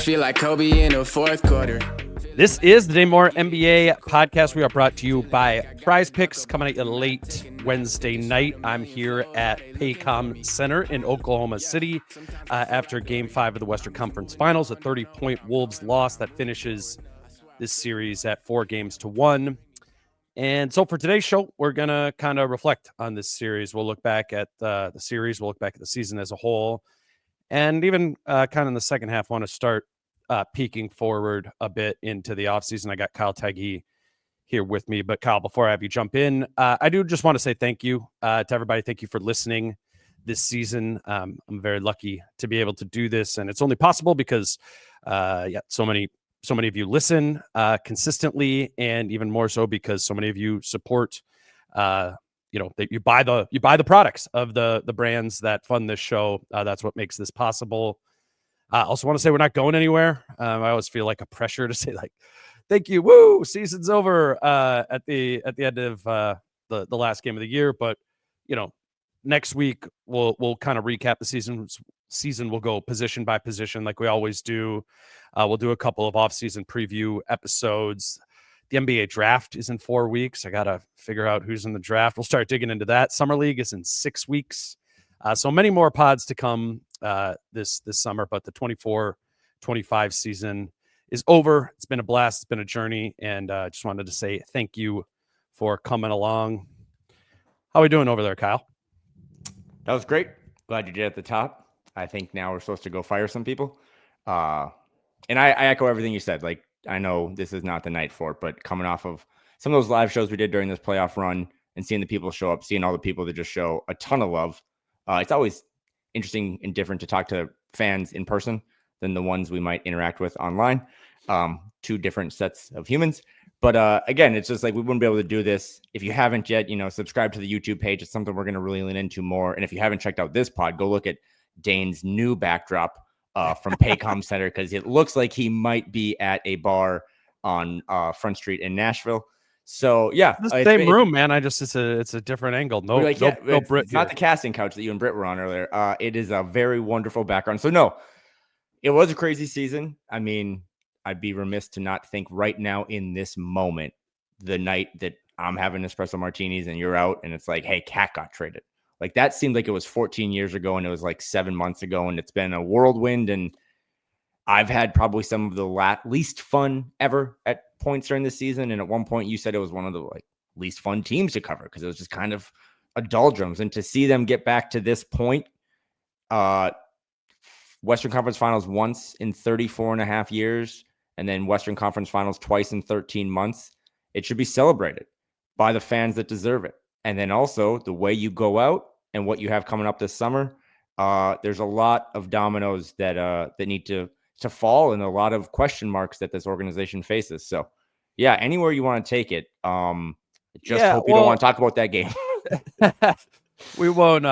feel like Kobe in the fourth quarter. This is the Dane Moore NBA podcast. We are brought to you by Prize Picks, coming at you late Wednesday night. I'm here at Paycom Center in Oklahoma City after Game 5 of the Western Conference Finals, a 30-point Wolves loss that finishes this series at 4-1. And so for today's show, we're going to kind of reflect on this series. We'll look back at the series. We'll look back at the season as a whole. And even kind of in the second half, want to start peeking forward a bit into the offseason. I got Kyle Theige here with me. But Kyle, before I have you jump in, I do just want to say thank you to everybody. Thank you for listening this season. I'm very lucky to be able to do this. And it's only possible because, so many of you listen consistently, and even more so because so many of you support that you buy the products of the brands that fund this show. That's what makes this possible. I also want to say we're not going anywhere. I always feel like a pressure to say, like, thank you, woo, season's over at the end of the last game of the year. But next week we'll kind of recap the season. We'll go position by position like we always do. We'll do a couple of off-season preview episodes. The NBA draft is in 4 weeks. I got to figure out who's in the draft. We'll start digging into that. Summer League is in 6 weeks. So many more pods to come this summer, but the 24-25 season is over. It's been a blast. It's been a journey, and just wanted to say thank you for coming along. How are we doing over there, Kyle? That was great. Glad you did at the top. I think now we're supposed to go fire some people. And I echo everything you said. Like, I know this is not the night for it, but coming off of some of those live shows we did during this playoff run and seeing the people show up, seeing all the people that just show a ton of love, it's always interesting and different to talk to fans in person than the ones we might interact with online. Two different sets of humans. But again, it's just like we wouldn't be able to do this if you haven't yet, subscribe to the YouTube page. It's something we're going to really lean into more. And if you haven't checked out this pod, go look at Dane's new backdrop from Paycom Center, because it looks like he might be at a bar on Front Street in Nashville. So yeah, it's the same room, man. It's a different angle. No, Brit. It's not the casting couch that you and Brit were on earlier. It is a very wonderful background. So no, it was a crazy season. I mean, I'd be remiss to not think right now in this moment, the night that I'm having espresso martinis and you're out, and it's like, hey, Cat got traded. Like, that seemed like it was 14 years ago, and it was like 7 months ago, and it's been a whirlwind. And I've had probably some of the least fun ever at points during the season. And at one point you said it was one of the least fun teams to cover because it was just kind of a doldrums. And to see them get back to this point, Western Conference Finals once in 34 and a half years, and then Western Conference Finals twice in 13 months, it should be celebrated by the fans that deserve it. And then also the way you go out and what you have coming up this summer, there's a lot of dominoes that need to fall, and a lot of question marks that this organization faces. So yeah, anywhere you want to take it. Hope you don't want to talk about that game. We won't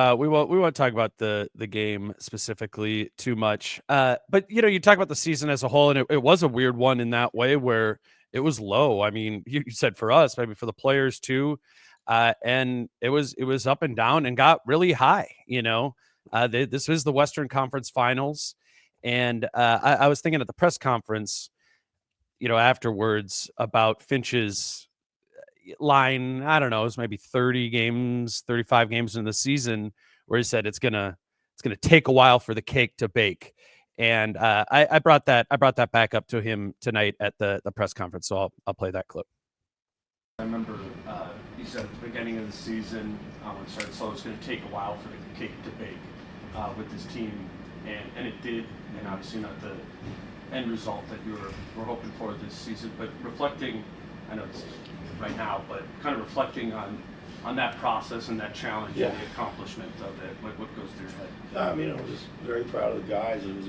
talk about the game specifically too much. But you talk about the season as a whole, and it was a weird one in that way where it was low. I mean, you said for us, maybe for the players too. And it was up and down and got really high. This is the Western Conference Finals. And I was thinking at the press conference, afterwards about Finch's line. I don't know, it was maybe 35 games in the season, where he said it's gonna take a while for the cake to bake. And I brought that back up to him tonight at the press conference. So I'll play that clip. I remember he said at the beginning of the season, when it started slow, it's going to take a while for the cake to bake with this team, and it did. And obviously not the end result that you were hoping for this season. But reflecting, I know it's right now, but kind of reflecting on that process and that challenge and the accomplishment of it, like what goes through your head? I mean, I'm just very proud of the guys. It was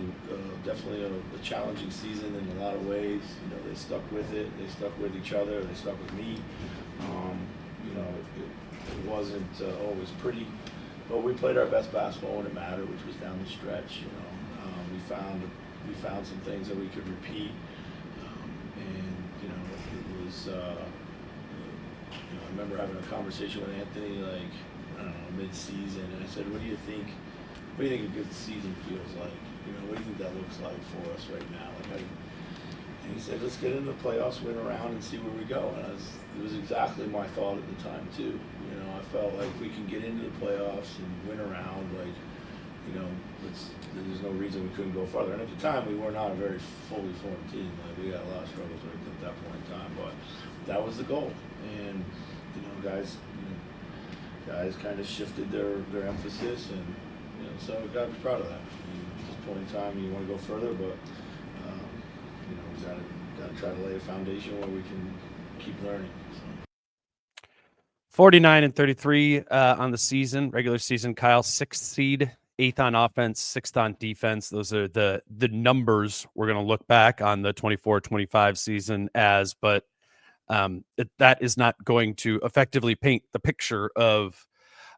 definitely a challenging season in a lot of ways. They stuck with it. They stuck with each other. They stuck with me. It wasn't always pretty, but we played our best basketball when it mattered, which was down the stretch. We found some things that we could repeat, and it was. I remember having a conversation with Anthony, mid-season, and I said, "What do you think what do you think a good season feels like? You know, what do you think that looks like for us right now? And he said, let's get into the playoffs, win around, and see where we go. And it was exactly my thought at the time too. You know, I felt like if we can get into the playoffs and win around, like, you know, there's no reason we couldn't go farther. And at the time, we were not a very fully formed team. Like, we had a lot of struggles at that point in time, but that was the goal. And you know, guys kind of shifted their emphasis, and you know, so we got to be proud of that. I mean, at this point in time, you want to go further, but you know, we got to try to lay a foundation where we can keep learning. So. 49-33 on the season, regular season. Kyle, 6th seed, 8th on offense, 6th on defense. Those are the numbers we're going to look back on the 24-25 season as, but that is not going to effectively paint the picture of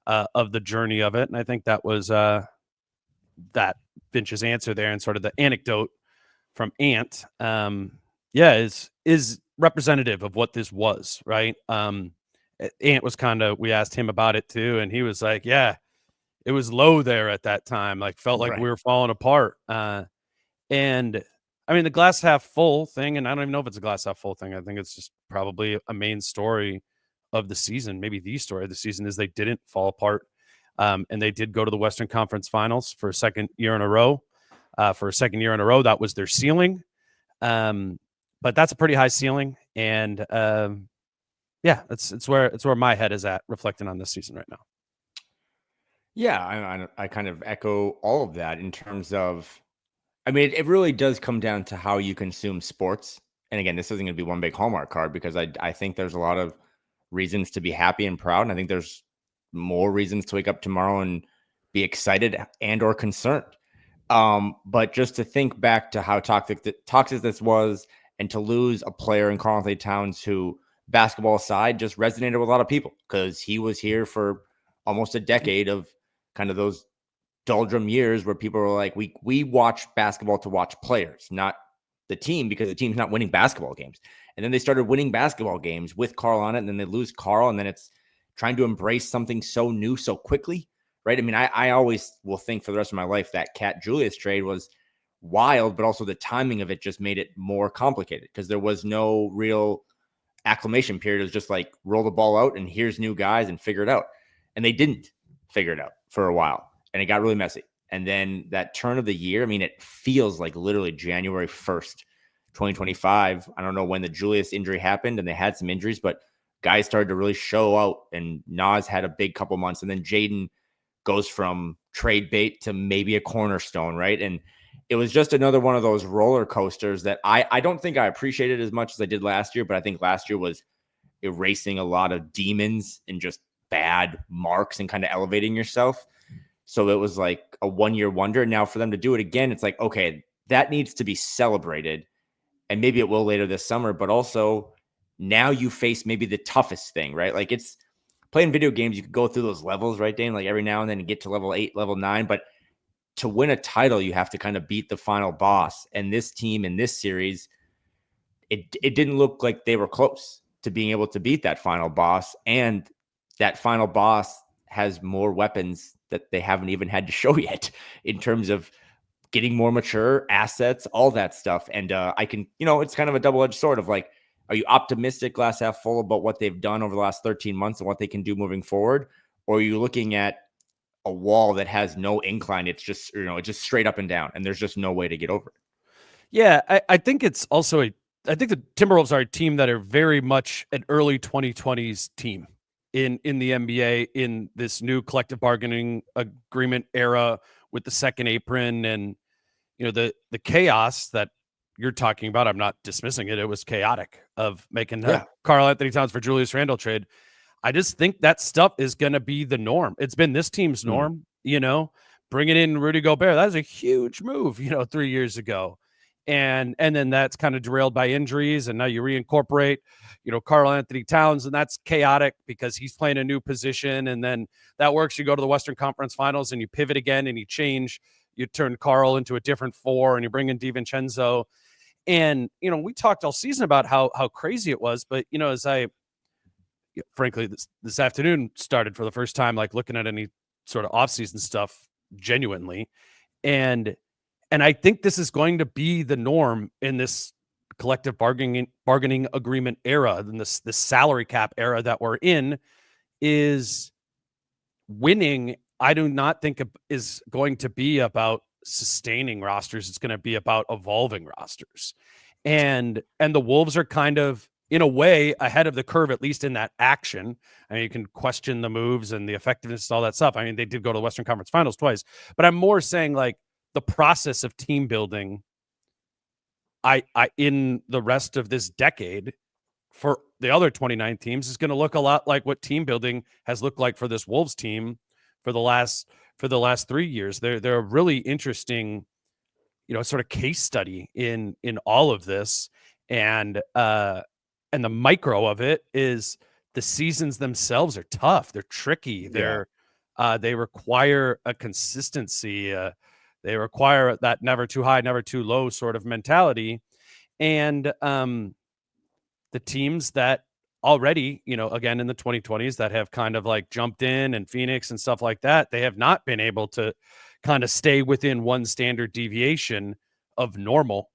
the journey of it. And I think that was that Finch's answer there, and sort of the anecdote from Ant, is representative of what this was, right? Ant was we asked him about it too, and he was like, yeah, it was low there at that time, like felt like we were falling apart. And I mean, the glass half full thing, and I don't even know if it's a glass half full thing. I think it's just probably a main story of the season, maybe the story of the season, is they didn't fall apart. And they did go to the Western Conference Finals for a second year in a row. That was their ceiling. But that's a pretty high ceiling. And it's where my head is at, reflecting on this season right now. Yeah, I kind of echo all of that in terms of, I mean, it really does come down to how you consume sports. And again, this isn't going to be one big Hallmark card, because I think there's a lot of reasons to be happy and proud. And I think there's more reasons to wake up tomorrow and be excited and or concerned. But just to think back to how toxic this was, and to lose a player in Karl-Anthony Towns who, basketball aside, just resonated with a lot of people, because he was here for almost a decade of kind of those doldrum years where people were like, we watch basketball to watch players, not the team, because the team's not winning basketball games. And then they started winning basketball games with Karl on it, and then they lose Karl, and then it's trying to embrace something so new so quickly, right? I mean, I always will think for the rest of my life that Cat Julius trade was wild, but also the timing of it just made it more complicated, because there was no real acclimation period. It was just like, roll the ball out and here's new guys and figure it out. And they didn't figure it out for a while, and it got really messy. And then that turn of the year, I mean, it feels like literally January 1st, 2025. I don't know when the Julius injury happened, and they had some injuries, but guys started to really show out, and Nas had a big couple months, and then Jaden goes from trade bait to maybe a cornerstone, right? And it was just another one of those roller coasters that I don't think I appreciated as much as I did last year, but I think last year was erasing a lot of demons and just bad marks and kind of elevating yourself. So it was like a 1-year wonder. Now for them to do it again, it's like, okay, that needs to be celebrated, and maybe it will later this summer, but also now you face maybe the toughest thing, right? Like, it's playing video games. You could go through those levels, right, Dane? Like every now and then you get to level 8, level 9, but to win a title, you have to kind of beat the final boss. And this team in this series, it didn't look like they were close to being able to beat that final boss. And that final boss has more weapons that they haven't even had to show yet, in terms of getting more mature assets, all that stuff. And I can, it's kind of a double-edged sword of like, are you optimistic, glass half full, about what they've done over the last 13 months and what they can do moving forward? Or are you looking at a wall that has no incline? It's just, it's just straight up and down, and there's just no way to get over it. Yeah, I think it's also I think the Timberwolves are a team that are very much an early 2020s team in the NBA, in this new collective bargaining agreement era with the second apron, and the chaos that you're talking about. I'm not dismissing it. It was chaotic, of making Karl-Anthony Towns for Julius Randle trade. I just think that stuff is going to be the norm. It's been this team's norm, bringing in Rudy Gobert. That was a huge move, 3 years ago. And then that's kind of derailed by injuries. And now you reincorporate, Karl-Anthony Towns, and that's chaotic because he's playing a new position. And then that works. You go to the Western Conference Finals and you pivot again and you change. You turn Karl into a different 4 and you bring in DiVincenzo. And, we talked all season about how crazy it was. But, as I, frankly, this afternoon started for the first time, like looking at any sort of offseason stuff genuinely. And I think this is going to be the norm in this collective bargaining agreement era, in this salary cap era that we're in. Is winning, I do not think is going to be about sustaining rosters. It's going to be about evolving rosters. And the Wolves are kind of, in a way, ahead of the curve, at least in that action. I mean, you can question the moves and the effectiveness and all that stuff. I mean, they did go to the Western Conference Finals twice, but I'm more saying like the process of team building, I in the rest of this decade for the other 29 teams is going to look a lot like what team building has looked like for this Wolves team for the last 3 years. They're a really interesting, sort of case study in all of this. And the micro of it is the seasons themselves are tough. They're tricky. They require a consistency. They require that never too high, never too low sort of mentality. And the teams that already, again, in the 2020s that have kind of like jumped in, and Phoenix and stuff like that, they have not been able to kind of stay within one standard deviation of normal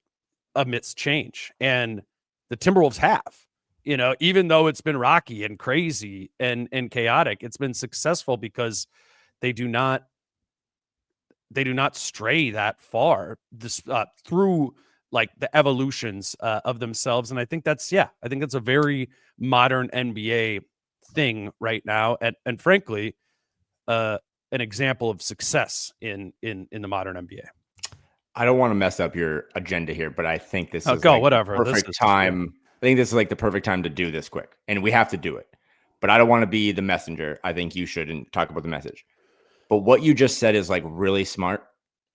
amidst change. And the Timberwolves have, even though it's been rocky and crazy and chaotic, it's been successful because they do not stray that far through like the evolutions of themselves. And I think that's a very modern NBA thing right now. And frankly, an example of success in the modern NBA. I don't want to mess up your agenda here, but I think this is whatever. Perfect time. I think this is like the perfect time to do this quick, and we have to do it. But I don't want to be the messenger. I think you shouldn't talk about the message. But what you just said is like really smart,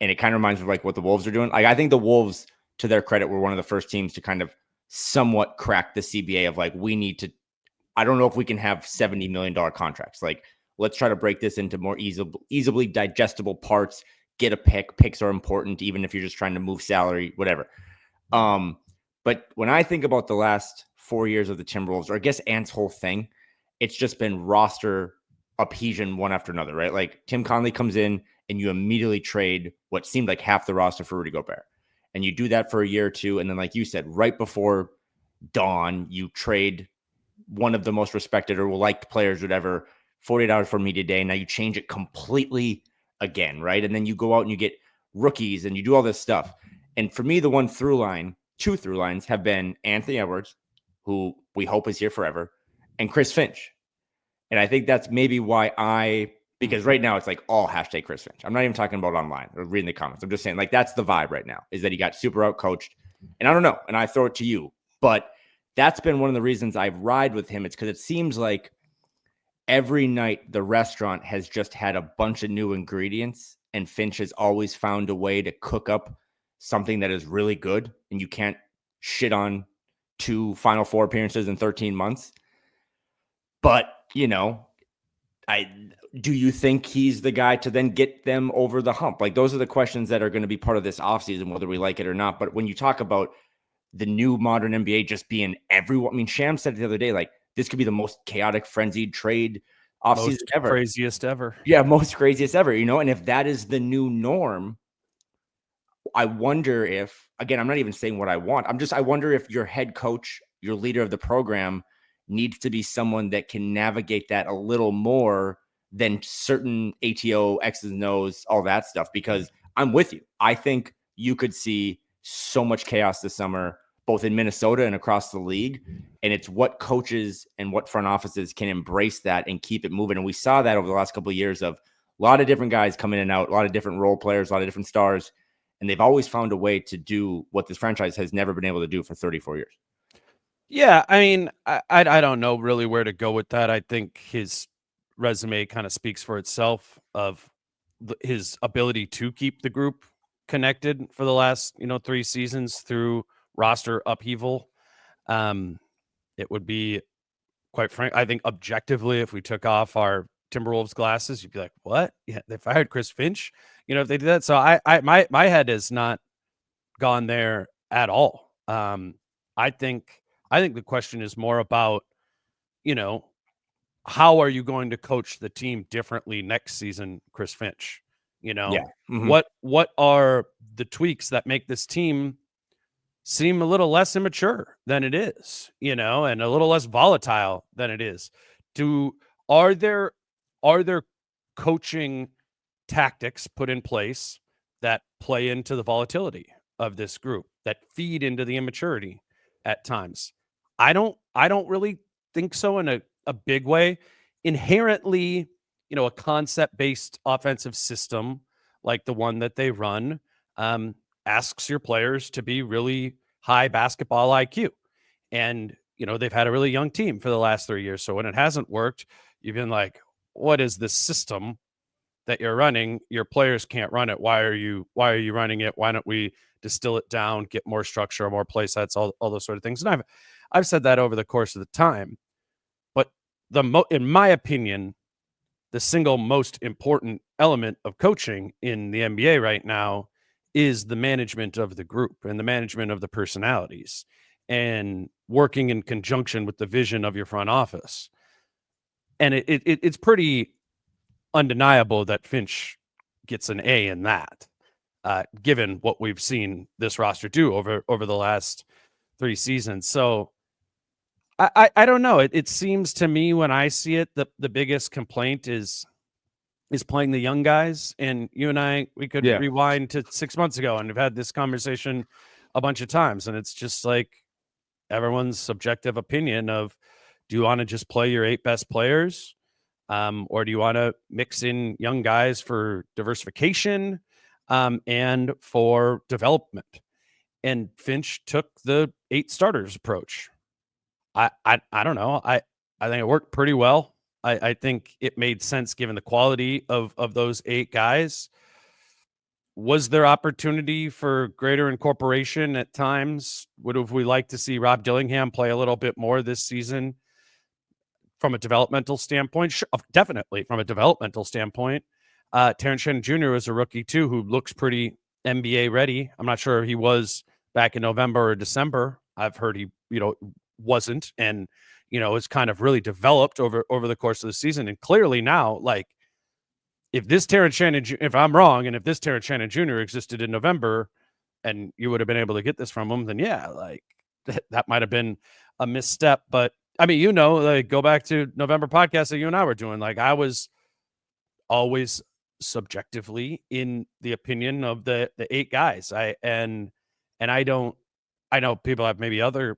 and it kind of reminds me of like what the Wolves are doing. Like I think the Wolves, to their credit, were one of the first teams to kind of somewhat crack the CBA of like, we need to, I don't know if we can have $70 million contracts. Like, let's try to break this into more easily digestible parts, get a pick. Picks are important, even if you're just trying to move salary, whatever. But when I think about the last 4 years of the Timberwolves, or I guess Ant's whole thing, it's just been roster upheasion one after another, right? Like Tim Conley comes in and you immediately trade what seemed like half the roster for Rudy Gobert. And you do that for a year or two. And then, like you said, right before dawn, you trade one of the most respected or liked players, whatever, 48 hours for media day. Now you change it completely again, right? And then you go out and you get rookies and you do all this stuff. And for me, the two through lines have been Anthony Edwards, who we hope is here forever, and Chris Finch. And I think that's maybe why because right now it's like all hashtag Chris Finch. I'm not even talking about online or reading the comments. I'm just saying like that's the vibe right now, is that he got super out coached. And I don't know. And I throw it to you, but that's been one of the reasons I ride with him. It's because it seems like every night the restaurant has just had a bunch of new ingredients, and Finch has always found a way to cook up something that is really good. And you can't shit on 2 Final Four appearances in 13 months. But, do you think he's the guy to then get them over the hump? Like, those are the questions that are going to be part of this offseason, whether we like it or not. But when you talk about the new modern NBA just being everyone, I mean, Sham said the other day, like, this could be the most chaotic, frenzied trade offseason ever. Craziest ever. Yeah, most craziest ever, And if that is the new norm, I wonder if, again, I'm not even saying what I want. I wonder if your head coach, your leader of the program, needs to be someone that can navigate that a little more than certain ATO, X's and O's, all that stuff, because I'm with you. I think you could see so much chaos this summer, both in Minnesota and across the league. And it's what coaches and what front offices can embrace that and keep it moving. And we saw that over the last couple of years of a lot of different guys coming in and out, a lot of different role players, a lot of different stars. And they've always found a way to do what this franchise has never been able to do for 34 years. Yeah, I mean, I don't know really where to go with that. I think his resume kind of speaks for itself of his ability to keep the group connected for the last 3 seasons through roster upheaval. It would be, quite frank, I think objectively, if we took off our Timberwolves glasses, you'd be like, what? Yeah, they fired Chris Finch, if they did that. So my head has not gone there at all. I think the question is more about, how are you going to coach the team differently next season, Chris Finch? You know, Yeah. Mhm. what are the tweaks that make this team seem a little less immature than it is, you know, and a little less volatile than it is? Are there are there coaching tactics put in place that play into the volatility of this group, that feed into the immaturity at times? I don't really think so in a big way. Inherently, you know, a concept-based offensive system like the one that they run um, asks your players to be really high basketball IQ. And, you know, they've had a really young team for the last 3 years. So when it hasn't worked, you've been like, what is this system that you're running? Your players can't run it. Why are you running it? Why don't we distill it down, get more structure, more play sets, all those sort of things. And I've said that over the course of the time. But in my opinion, the single most important element of coaching in the NBA right now is the management of the group and the management of the personalities and working in conjunction with the vision of your front office. And it's pretty undeniable that Finch gets an A in that, given what we've seen this roster do over the last 3 seasons. So I don't know. It seems to me when I see it, the biggest complaint is playing the young guys. And you and I, we could Yeah. rewind to 6 months ago, and we've had this conversation a bunch of times. And it's just like everyone's subjective opinion of, do you want to just play your 8 best players? Or do you want to mix in young guys for diversification and for development? And Finch took the 8 starters approach. I don't know. I think it worked pretty well. I think it made sense given the quality of those 8 guys. Was there opportunity for greater incorporation at times? Would have we liked to see Rob Dillingham play a little bit more this season from a developmental standpoint? Sure, definitely from a developmental standpoint. Terrence Shannon Jr. was a rookie too, who looks pretty NBA ready. I'm not sure he was back in November or December. I've heard he, wasn't, and it's kind of really developed over the course of the season. And clearly now, like, if I'm wrong, and if this Terrence Shannon Jr. existed in November, and you would have been able to get this from him, then yeah, like that might have been a misstep. But I mean, like, go back to November podcast that you and I were doing. Like, I was always subjectively in the opinion of the 8 guys. I know people have maybe other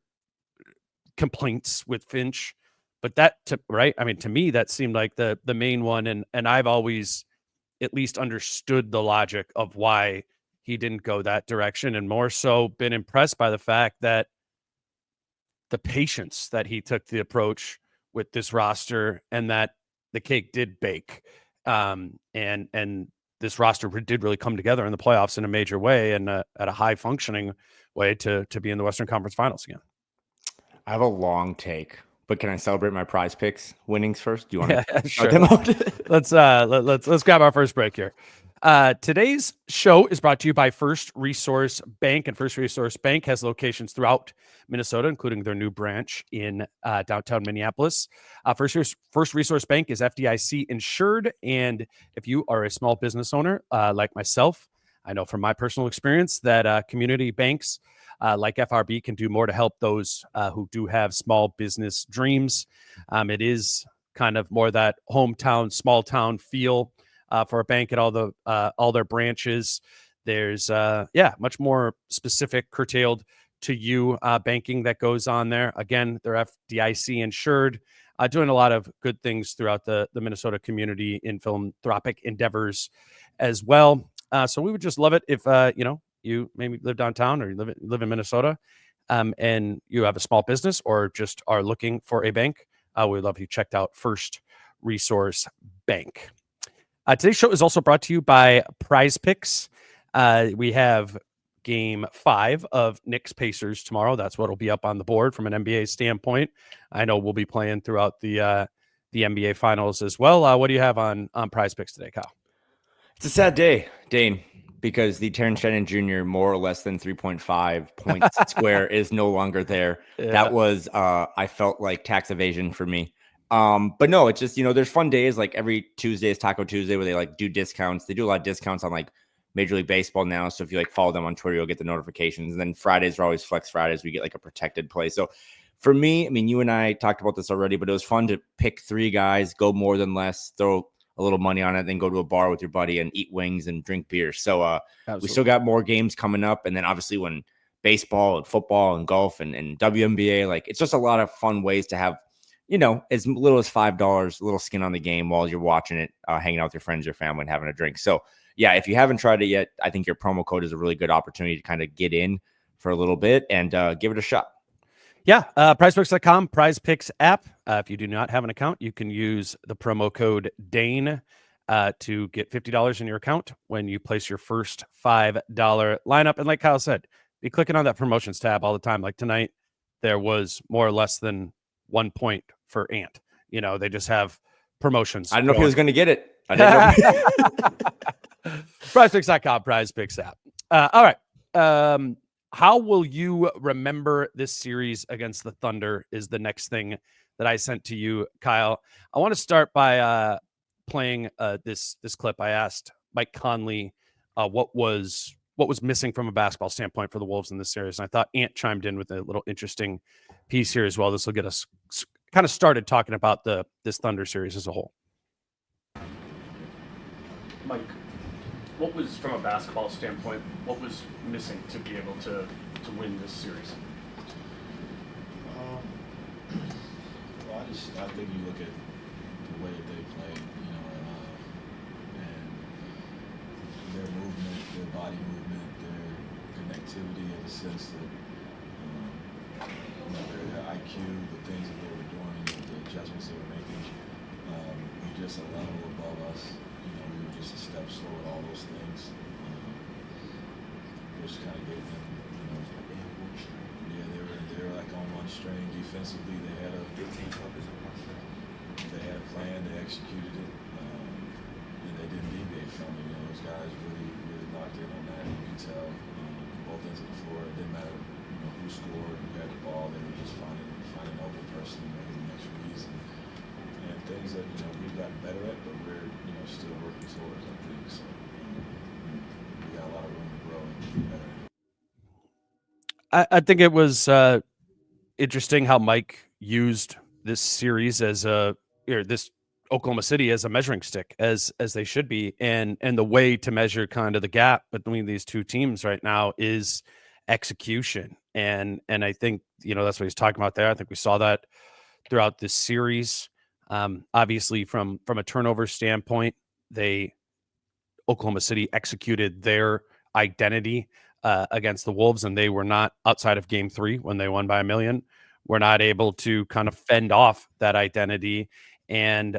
complaints with Finch, but to me, that seemed like the main one. And I've always at least understood the logic of why he didn't go that direction, and more so been impressed by the fact that the patience that he took the approach with this roster, and that the cake did bake. And this roster did really come together in the playoffs in a major way, and at a high functioning way to be in the Western Conference Finals again. I have a long take, but can I celebrate my prize picks winnings first? Do you want to sure. them out? Let's grab our first break here. Today's show is brought to you by First Resource Bank, and First Resource Bank has locations throughout Minnesota, including their new branch in downtown Minneapolis. First Resource Bank is FDIC insured, and if you are a small business owner like myself, I know from my personal experience that community banks like FRB can do more to help those who do have small business dreams. It is kind of more that hometown, small town feel for a bank at all their branches. There's much more specific, curtailed to you banking that goes on there. Again, they're FDIC insured, doing a lot of good things throughout the Minnesota community in philanthropic endeavors as well. So we would just love it if you maybe live downtown, or you live in Minnesota, and you have a small business or just are looking for a bank. We'd love you checked out First Resource Bank. Today's show is also brought to you by Prize Picks. We have Game 5 of Knicks Pacers tomorrow. That's what will be up on the board from an NBA standpoint. I know we'll be playing throughout the NBA Finals as well. What do you have on Prize Picks today, Kyle? It's a sad day, Dane, because the Terrence Shannon Jr. more or less than 3.5 points square is no longer there. Yeah. That was, I felt like tax evasion for me. But no, it's just, there's fun days. Like every Tuesday is Taco Tuesday where they like do discounts. They do a lot of discounts on like Major League Baseball now. So if you like follow them on Twitter, you'll get the notifications. And then Fridays are always Flex Fridays. We get like a protected play. So for me, I mean, you and I talked about this already, but it was fun to pick 3 guys, go more than less, throw a little money on it, then go to a bar with your buddy and eat wings and drink beer. So we still got more games coming up. And then obviously when baseball and football and golf and WNBA, like it's just a lot of fun ways to have, as little as $5, a little skin on the game while you're watching it, hanging out with your friends, your family, and having a drink. So yeah, if you haven't tried it yet, I think your promo code is a really good opportunity to kind of get in for a little bit and give it a shot. Yeah, prizepicks.com, prizepicks app. If you do not have an account, you can use the promo code Dane to get $50 in your account when you place your first $5 lineup. And like Kyle said, be clicking on that promotions tab all the time. Like tonight, there was more or less than 1 point for Ant. They just have promotions. I don't know if he was going to get it. I didn't know. Prizepicks.com, prizepicks app. All right. How will you remember this series against the Thunder is the next thing that I sent to you, Kyle. I want to start by playing this clip. I asked Mike Conley what was missing from a basketball standpoint for the Wolves in this series, and I thought Ant chimed in with a little interesting piece here as well. This will get us kind of started talking about this Thunder series as a whole. Mike, what was, from a basketball standpoint, what was missing to be able to win this series? Well, I think you look at the way that they play, and their movement, their body movement, their connectivity in the sense that their IQ, the things that they were doing, the adjustments they were making, were just a level above us. We were just a step slow at all those things, which kind of gave them, they were like on one string defensively. They had a plan. They executed it, and they didn't deviate from it. Those guys really locked in on that. You can tell both ends of the floor. It didn't matter, who scored, who had the ball. They were just finding an open person and making the next reads and things that we've gotten better at, but we're still working towards. I think so. We got a lot of room to grow and be better. I think it was interesting how Mike used this series as this Oklahoma City as a measuring stick, as they should be, and the way to measure kind of the gap between these two teams right now is execution, and I think that's what he's talking about there. I think we saw that throughout this series. Obviously, from a turnover standpoint, Oklahoma City executed their identity against the Wolves, and they were not, outside of Game 3 when they won by 1 million, were not able to kind of fend off that identity. And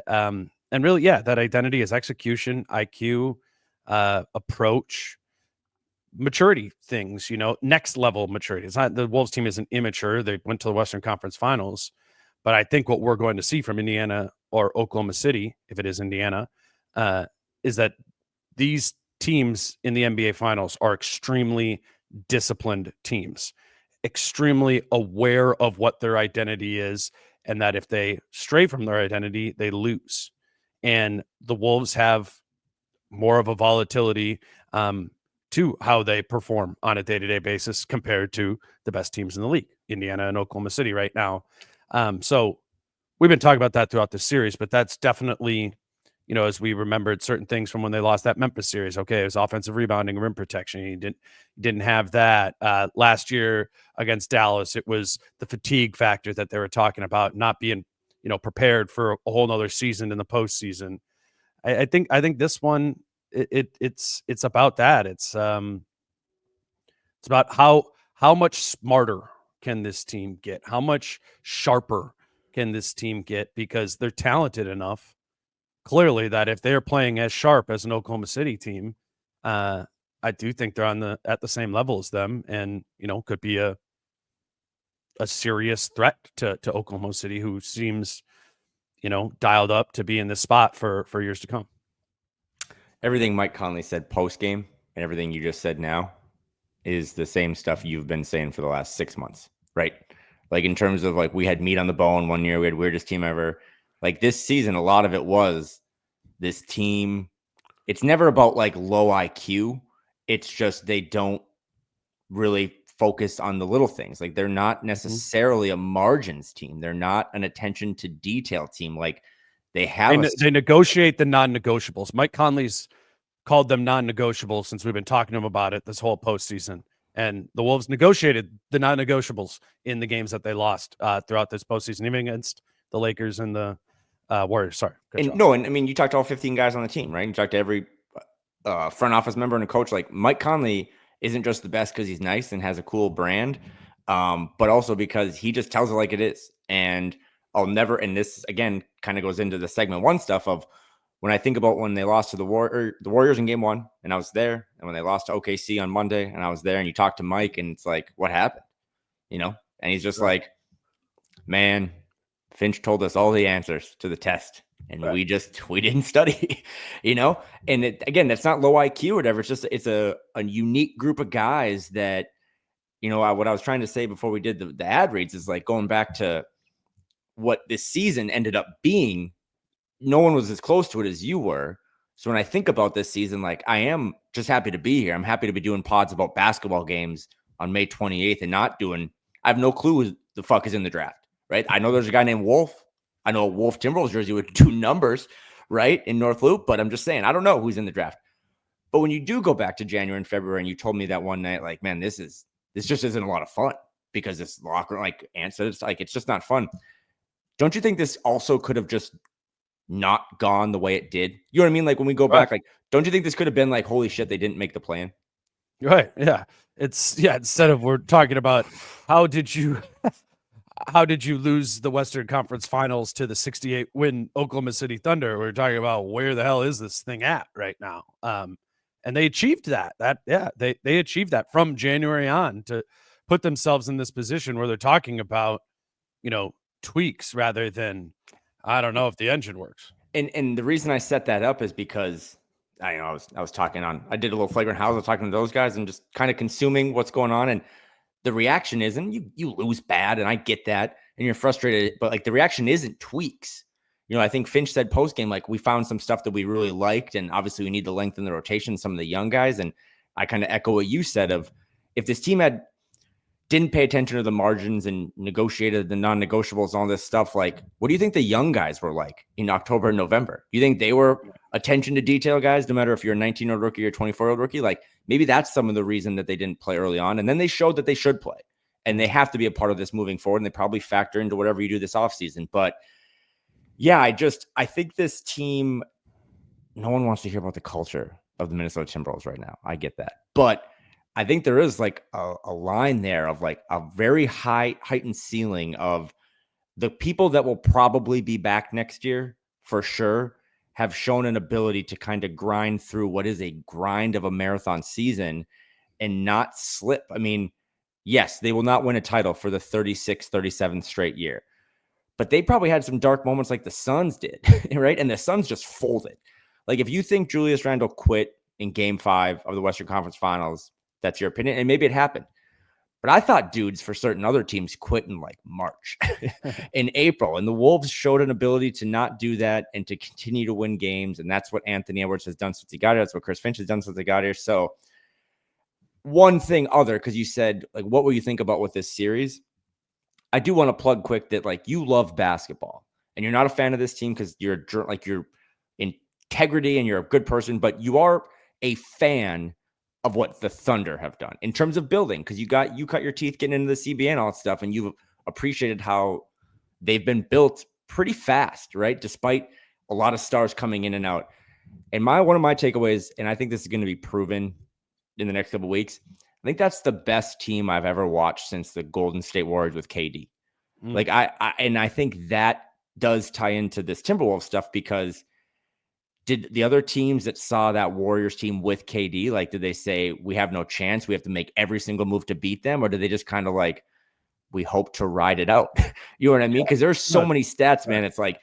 really, yeah, that identity is execution, IQ, approach, maturity things, next level maturity. It's not, the Wolves team isn't immature. They went to the Western Conference Finals. But I think what we're going to see from Indiana or Oklahoma City, if it is Indiana, is that these teams in the NBA Finals are extremely disciplined teams, extremely aware of what their identity is, and that if they stray from their identity, they lose. And the Wolves have more of a volatility to how they perform on a day-to-day basis compared to the best teams in the league, Indiana and Oklahoma City right now. So we've been talking about that throughout the series, but that's definitely, as we remembered certain things from when they lost that Memphis series. Okay, it was offensive rebounding, rim protection. You didn't have that. Last year against Dallas, it was the fatigue factor that they were talking about, not being, prepared for a whole nother season in the postseason. I think this one, it's about that. It's about how much smarter can this team get? How much sharper can this team get? Because they're talented enough, clearly, that if they're playing as sharp as an Oklahoma City team, I do think they're at the same level as them, and could be a serious threat to Oklahoma City, who seems dialed up to be in this spot for years to come. Everything Mike Conley said post game and everything you just said now is the same stuff you've been saying for the last 6 months, right? Like in terms of like, we had meat on the bone one year, we had weirdest team ever. Like this season, a lot of it was this team. It's never about like low IQ. It's just they don't really focus on the little things. Like they're not necessarily a margins team. They're not an attention to detail team. Like they have They negotiate the non-negotiables. Mike Conley's called them non-negotiables since we've been talking to him about it this whole postseason. And the Wolves negotiated the non-negotiables in the games that they lost throughout this postseason, even against the Lakers and the Warriors. Sorry. And I mean, you talked to all 15 guys on the team, right? You talked to every front office member and a coach. Like Mike Conley isn't just the best because he's nice and has a cool brand, but also because he just tells it like it is. And I'll never, and this again kind of goes into the segment one stuff of when I think about when they lost to the Warriors in game one, and I was there, and when they lost to OKC on Monday, and I was there, and you talk to Mike, and it's like, what happened? And he's just like, man, Finch told us all the answers to the test, and we didn't study, And again, that's not low IQ or whatever. It's just it's a unique group of guys that, what I was trying to say before we did the ad reads is like going back to what this season ended up being. No one was as close to it as you were. So when I think about this season, like I am just happy to be here. I'm happy to be doing pods about basketball games on May 28th and not doing, I have no clue who the fuck is in the draft, right? I know there's a guy named Wolf. I know a Wolf Timberwolves jersey with 2 numbers, right? In North Loop, but I'm just saying, I don't know who's in the draft. But when you do go back to January and February and you told me that one night, like, man, this just isn't a lot of fun because this locker, like Ant said, it's just not fun. Don't you think this also could have just not gone the way it did? You know what I mean? Like when we go back, like, don't you think this could have been like, holy shit, they didn't make the plan? Right. Yeah. Instead of we're talking about how did you lose the Western Conference Finals to the 68 win Oklahoma City Thunder? We're talking about where the hell is this thing at right now? And they achieved that. They achieved that from January on to put themselves in this position where they're talking about, tweaks rather than, I don't know if the engine works. And the reason I set that up is because I was talking I did a little flagrant house. I was talking to those guys and just kind of consuming what's going on. And the reaction isn't you lose bad. And I get that. And you're frustrated, but like the reaction isn't tweaks. I think Finch said post game, like we found some stuff that we really liked. And obviously we need to lengthen the rotation, some of the young guys. And I kind of echo what you said of if this team didn't pay attention to the margins and negotiated the non-negotiables, all this stuff. Like, what do you think the young guys were like in October and November? Do you think they were attention to detail guys, no matter if you're a 19-year-old rookie or 24-year-old rookie? Like maybe that's some of the reason that they didn't play early on. And then they showed that they should play and they have to be a part of this moving forward. And they probably factor into whatever you do this offseason. But yeah, I think this team, no one wants to hear about the culture of the Minnesota Timberwolves right now. I get that. But I think there is like a line there of like a very heightened ceiling of the people that will probably be back next year for sure have shown an ability to kind of grind through what is a grind of a marathon season and not slip. I mean, yes, they will not win a title for the 36th, 37th straight year, but they probably had some dark moments like the Suns did, right? And the Suns just folded. Like if you think Julius Randle quit in game 5 of the Western Conference Finals, that's your opinion. And maybe it happened. But I thought dudes for certain other teams quit in like March, in April. And the Wolves showed an ability to not do that and to continue to win games. And that's what Anthony Edwards has done since he got here. That's what Chris Finch has done since he got here. So one thing other, because you said, like, what will you think about with this series? I do want to plug quick that like you love basketball and you're not a fan of this team because you're like your integrity and you're a good person, but you are a fan of what the Thunder have done in terms of building, because you cut your teeth getting into the CBA and all that stuff, and you've appreciated how they've been built pretty fast, right? Despite a lot of stars coming in and out. And one of my takeaways, and I think this is going to be proven in the next couple of weeks, I think that's the best team I've ever watched since the Golden State Warriors with KD. Like I think that does tie into this Timberwolves stuff, because did the other teams that saw that Warriors team with KD, like, did they say we have no chance, we have to make every single move to beat them? Or did they just kind of like, we hope to ride it out? You know what I mean? Because there's so many stats, man. It's like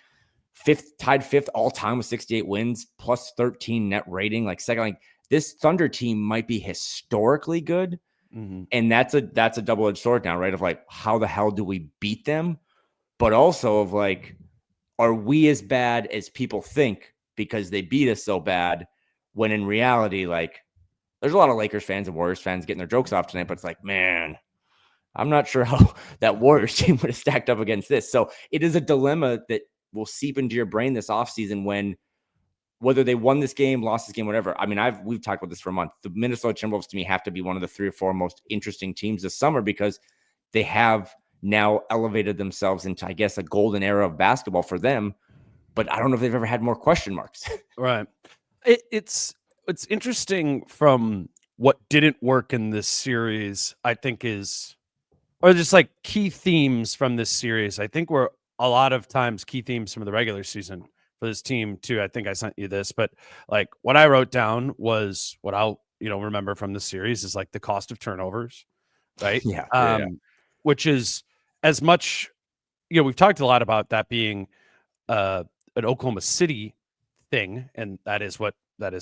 tied fifth all time with 68 wins, plus 13 net rating. Like second, like this Thunder team might be historically good. Mm-hmm. And that's a double-edged sword now, right? Of like, how the hell do we beat them? But also of like, are we as bad as people think because they beat us so bad? When in reality, like, there's a lot of Lakers fans and Warriors fans getting their jokes off tonight, but it's like, man, I'm not sure how that Warriors team would have stacked up against this. So it is a dilemma that will seep into your brain this offseason when whether they won this game, lost this game, whatever. I mean, we've talked about this for a month. The Minnesota Timberwolves to me have to be one of the 3 or 4 most interesting teams this summer because they have now elevated themselves into, I guess, a golden era of basketball for them. But I don't know if they've ever had more question marks. Right. It's interesting from what didn't work in this series, I think or just like key themes from this series. I think were a lot of times key themes from the regular season for this team too. I think I sent you this, but like what I wrote down was what I'll, remember from this series is like the cost of turnovers, right? Yeah. Which is as much, we've talked a lot about that being an Oklahoma City thing, and that is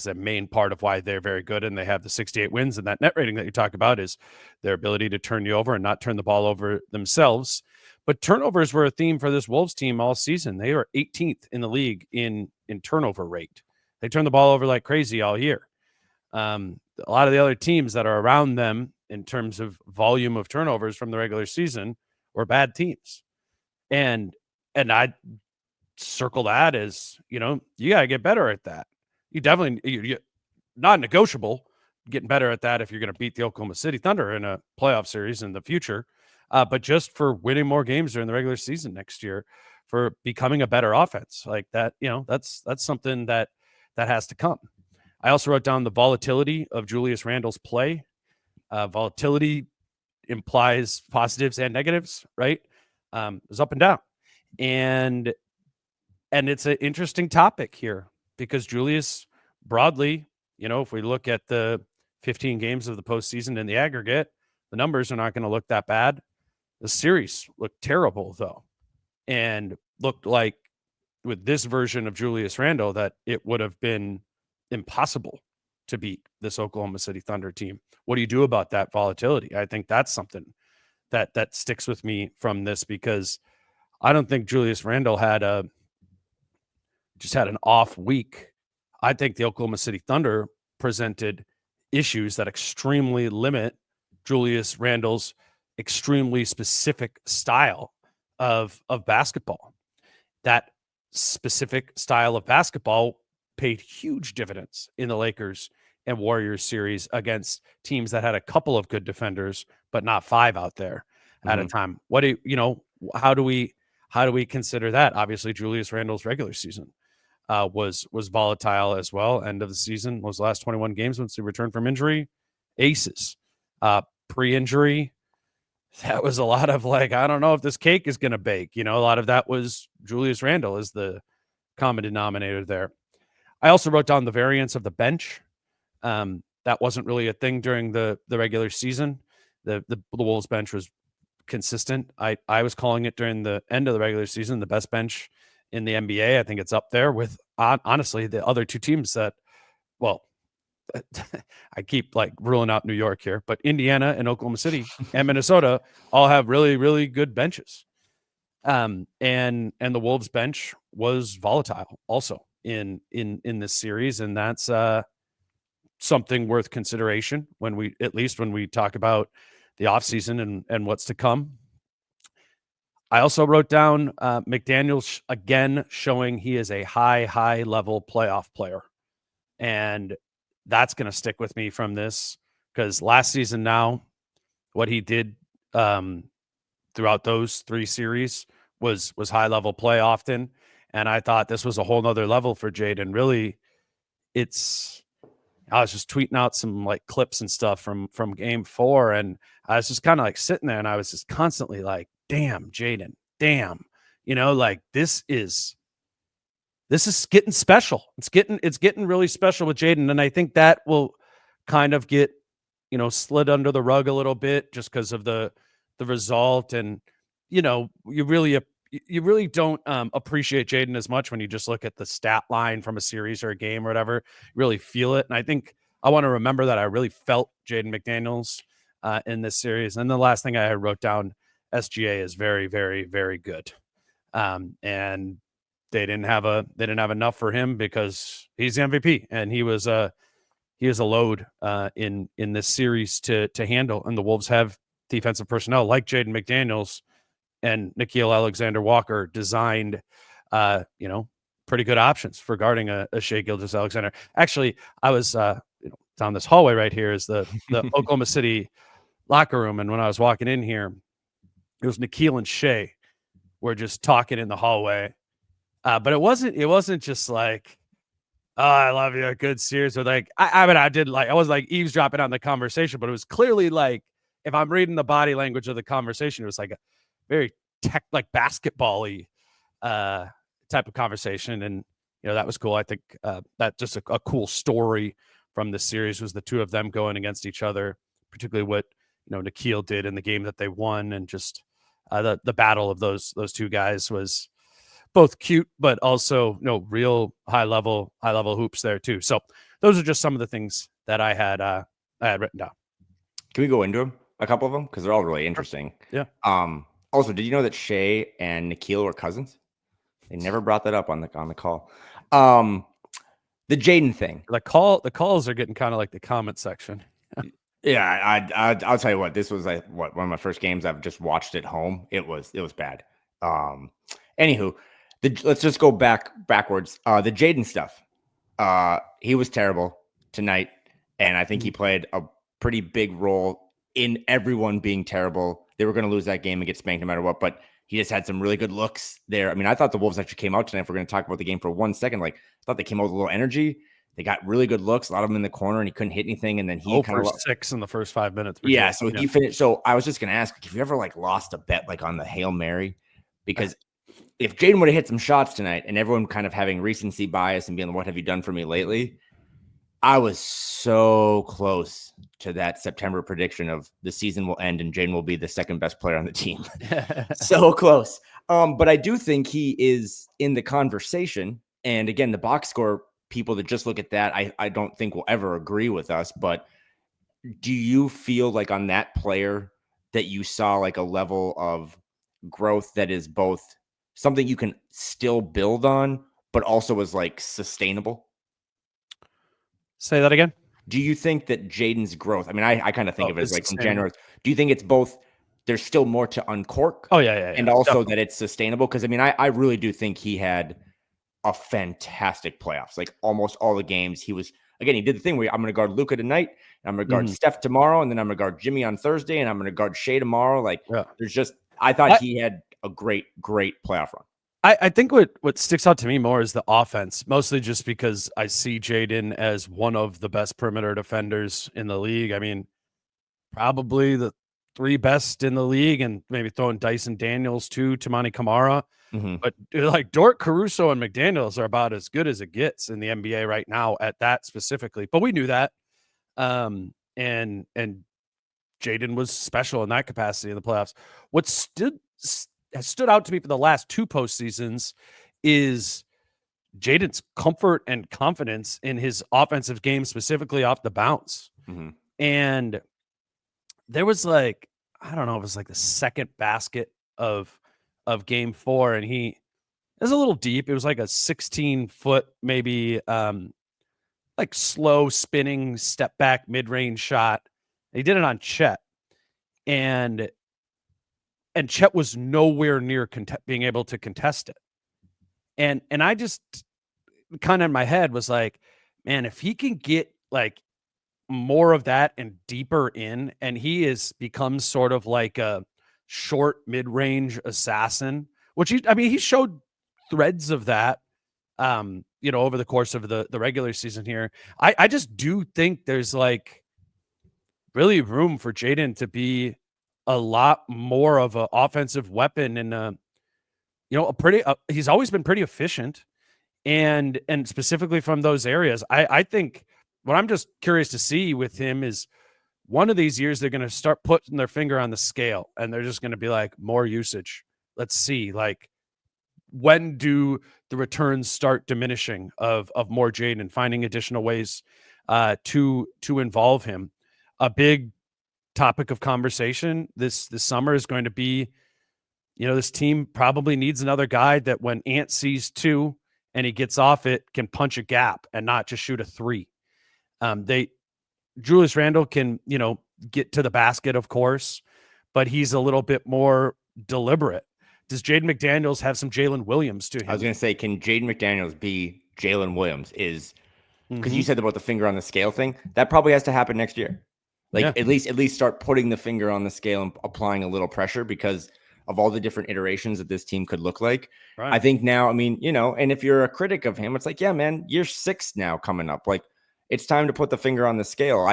a main part of why they're very good and they have the 68 wins, and that net rating that you talk about is their ability to turn you over and not turn the ball over themselves. But turnovers were a theme for this Wolves team all season. They were 18th in the league in turnover rate. They turn the ball over like crazy all year. A lot of the other teams that are around them in terms of volume of turnovers from the regular season were bad teams. And I circle that as, you got to get better at that. You definitely, you not negotiable, getting better at that if you're going to beat the Oklahoma City Thunder in a playoff series in the future. But just for winning more games during the regular season next year, for becoming a better offense like that, that's something that has to come. I also wrote down the volatility of Julius Randle's play. Volatility implies positives and negatives, right? It's up and down. And it's an interesting topic here because Julius broadly, if we look at the 15 games of the postseason in the aggregate, the numbers are not going to look that bad. The series looked terrible, though, and looked like with this version of Julius Randle that it would have been impossible to beat this Oklahoma City Thunder team. What do you do about that volatility? I think that's something that sticks with me from this because I don't think Julius Randle just had an off week. I think the Oklahoma City Thunder presented issues that extremely limit Julius Randle's extremely specific style of basketball. That specific style of basketball paid huge dividends in the Lakers and Warriors series against teams that had a couple of good defenders, but not 5 out there at a time. What do how do we consider that? Obviously, Julius Randle's regular season was volatile as well. End of the season was the last 21 games once he returned from injury. Aces. Pre-injury, that was a lot of like, I don't know if this cake is going to bake. A lot of that was Julius Randle is the common denominator there. I also wrote down the variance of the bench. That wasn't really a thing during the regular season. The Wolves bench was consistent. I was calling it during the end of the regular season the best bench in the NBA. I think it's up there with honestly the other 2 teams that, well, I keep like ruling out New York here, but Indiana and Oklahoma City and Minnesota all have really, really good benches. And the Wolves bench was volatile also in this series. And that's something worth consideration when we talk about the offseason and what's to come. I also wrote down McDaniels again showing he is a high level playoff player. And that's going to stick with me from this because last season now, what he did throughout those 3 series was high level play often. And I thought this was a whole nother level for Jaden. Really, I was just tweeting out some like clips and stuff from game 4. And I was just kind of like sitting there and I was just constantly like, damn, Jaden, damn, like this is getting special. It's getting really special with Jaden. And I think that will kind of get, slid under the rug a little bit just because of the result. And, you really don't appreciate Jaden as much when you just look at the stat line from a series or a game or whatever, you really feel it. And I think I want to remember that I really felt Jaden McDaniels in this series. And the last thing I wrote down, SGA is very, very, very good. And they didn't have enough for him because he's the MVP and he was a load in this series to handle. And the Wolves have defensive personnel like Jaden McDaniels and Nickeil Alexander-Walker designed, pretty good options for guarding a Shai Gilgeous-Alexander. Actually, I was down this hallway right here is the Oklahoma City locker room, and when I was walking in here, it was Nickeil and Shai were just talking in the hallway. But it wasn't just like, oh, I love you, a good series. Or like, I was like eavesdropping on the conversation, but it was clearly like, if I'm reading the body language of the conversation, it was like a very like basketball-y type of conversation. And, that was cool. I think that just a cool story from the series was the two of them going against each other, particularly what, Nickeil did in the game that they won. And just the battle of those two guys was both cute, but also real high level hoops there too. So those are just some of the things that I had written down. Can we go into them? A couple of them, because they're all really interesting. Yeah. Also, did you know that Shai and Nickeil were cousins? They never brought that up on the call. The Jaden thing. The calls are getting kind of like the comment section. Yeah, I'll tell you what. This was one of my first games I've just watched at home. It was bad. Anywho, let's just go backwards. The Jaden stuff. He was terrible tonight, and I think he played a pretty big role in everyone being terrible. They were going to lose that game and get spanked no matter what, but he just had some really good looks there. I mean, I thought the Wolves actually came out tonight. If we're going to talk about the game for 1 second, like I thought they came out with a little energy. They got really good looks, a lot of them in the corner, and he couldn't hit anything. And then he kind of 6 in the first 5 minutes. Yeah, so he finished. So I was just going to ask, if you ever lost a bet on the Hail Mary, because if Jaden would have hit some shots tonight, and everyone kind of having recency bias and being, "What have you done for me lately?" I was so close to that September prediction of the season will end and Jaden will be the second best player on the team. So close. But I do think he is in the conversation. And again, the box score people that just look at that, I don't think will ever agree with us. But do you feel like on that player that you saw like a level of growth that is both something you can still build on, but also is like sustainable? Say that again. Do you think that Jaden's growth, I mean, I kind of think of it as like from January. Do you think it's both, there's still more to uncork? Oh, yeah. And also definitely that it's sustainable? Because, I mean, I really do think he had a fantastic playoffs. Like almost all the games he was, again, he did the thing where I'm going to guard Luka tonight, and I'm going to guard Steph tomorrow, and then I'm going to guard Jimmy on Thursday, and I'm going to guard Shai tomorrow. Like, there's just, I thought he had a great playoff run. I think what sticks out to me more is the offense, mostly just because I see Jaden as one of the best perimeter defenders in the league. I mean, probably the 3 best in the league, and maybe throwing Dyson Daniels too, Tamani Kamara. But like Dort, Caruso, and McDaniels are about as good as it gets in the NBA right now at that specifically. But we knew that. And Jaden was special in that capacity in the playoffs. What has stood out to me for the last 2 postseasons is Jaden's comfort and confidence in his offensive game, specifically off the bounce. And there was like, I don't know, it was like the second basket of game 4, and it was a little deep. It was like a 16-foot, maybe like slow spinning step back mid-range shot. He did it on Chet. And Chet was nowhere near being able to contest it. And I just kind of in my head was like, man, if he can get like more of that and deeper in, and he becomes sort of like a short mid-range assassin, which he showed threads of that, over the course of the regular season here. I just do think there's like really room for Jaden to be a lot more of an offensive weapon, and he's always been pretty efficient, and specifically from those areas. I think what I'm just curious to see with him is one of these years they're going to start putting their finger on the scale, and they're just going to be like, more usage. Let's see, like, when do the returns start diminishing of more Jaden and finding additional ways to involve him. A big topic of conversation this summer is going to be, this team probably needs another guy that when Ant sees 2 and he gets off it, can punch a gap and not just shoot a 3. Julius Randle can, get to the basket, of course, but he's a little bit more deliberate. Does Jaden McDaniels have some Jalen Williams to him? I was going to say, can Jaden McDaniels be Jalen Williams? Because you said about the finger on the scale thing, that probably has to happen next year. At least start putting the finger on the scale and applying a little pressure because of all the different iterations that this team could look like. Right. I think now, and if you're a critic of him, it's like, yeah, man, year 6 now coming up. Like, it's time to put the finger on the scale.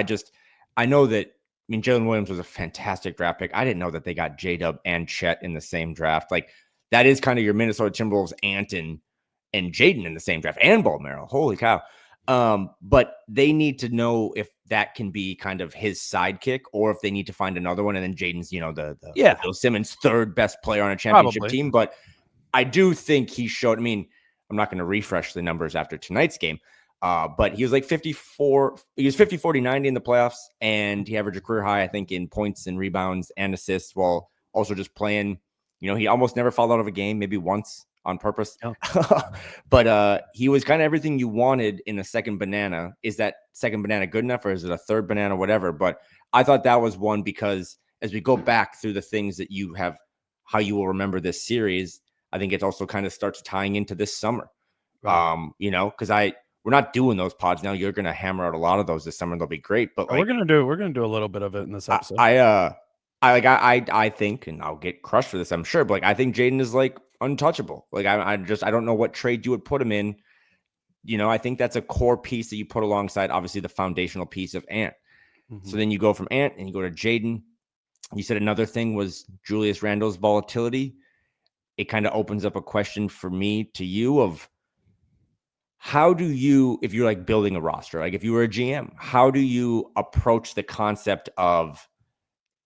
I know that, Jalen Williams was a fantastic draft pick. I didn't know that they got J-Dub and Chet in the same draft. Like, that is kind of your Minnesota Timberwolves Ant and Jaden in the same draft, and Ball Holy cow. But they need to know if that can be kind of his sidekick or if they need to find another one. And then Jaden's, the Bill Simmons third best player on a championship team. But I do think he showed, I'm not going to refresh the numbers after tonight's game. But he was like 54, he was 50, 40, 90 in the playoffs, and he averaged a career high, I think, in points and rebounds and assists while also just playing. He almost never fouled out of a game, maybe once on purpose. Oh. But he was kind of everything you wanted in a second banana. Is that second banana good enough, or is it a third banana, whatever? But I thought that was one because as we go back through the things that you have, how you will remember this series, I think it also kind of starts tying into this summer. Right. Because we're not doing those pods now. You're going to hammer out a lot of those this summer. They'll be great. But we're going to do a little bit of it in this episode. I think, and I'll get crushed for this, I'm sure, but I think Jaden is like untouchable. Like I don't know what trade you would put him in. I think that's a core piece that you put alongside, obviously, the foundational piece of Ant. Mm-hmm. So then you go from Ant and you go to Jaden. You said another thing was Julius Randle's volatility. It kind of opens up a question for me to you of, how do you, if you're like building a roster, like if you were a GM, how do you approach the concept of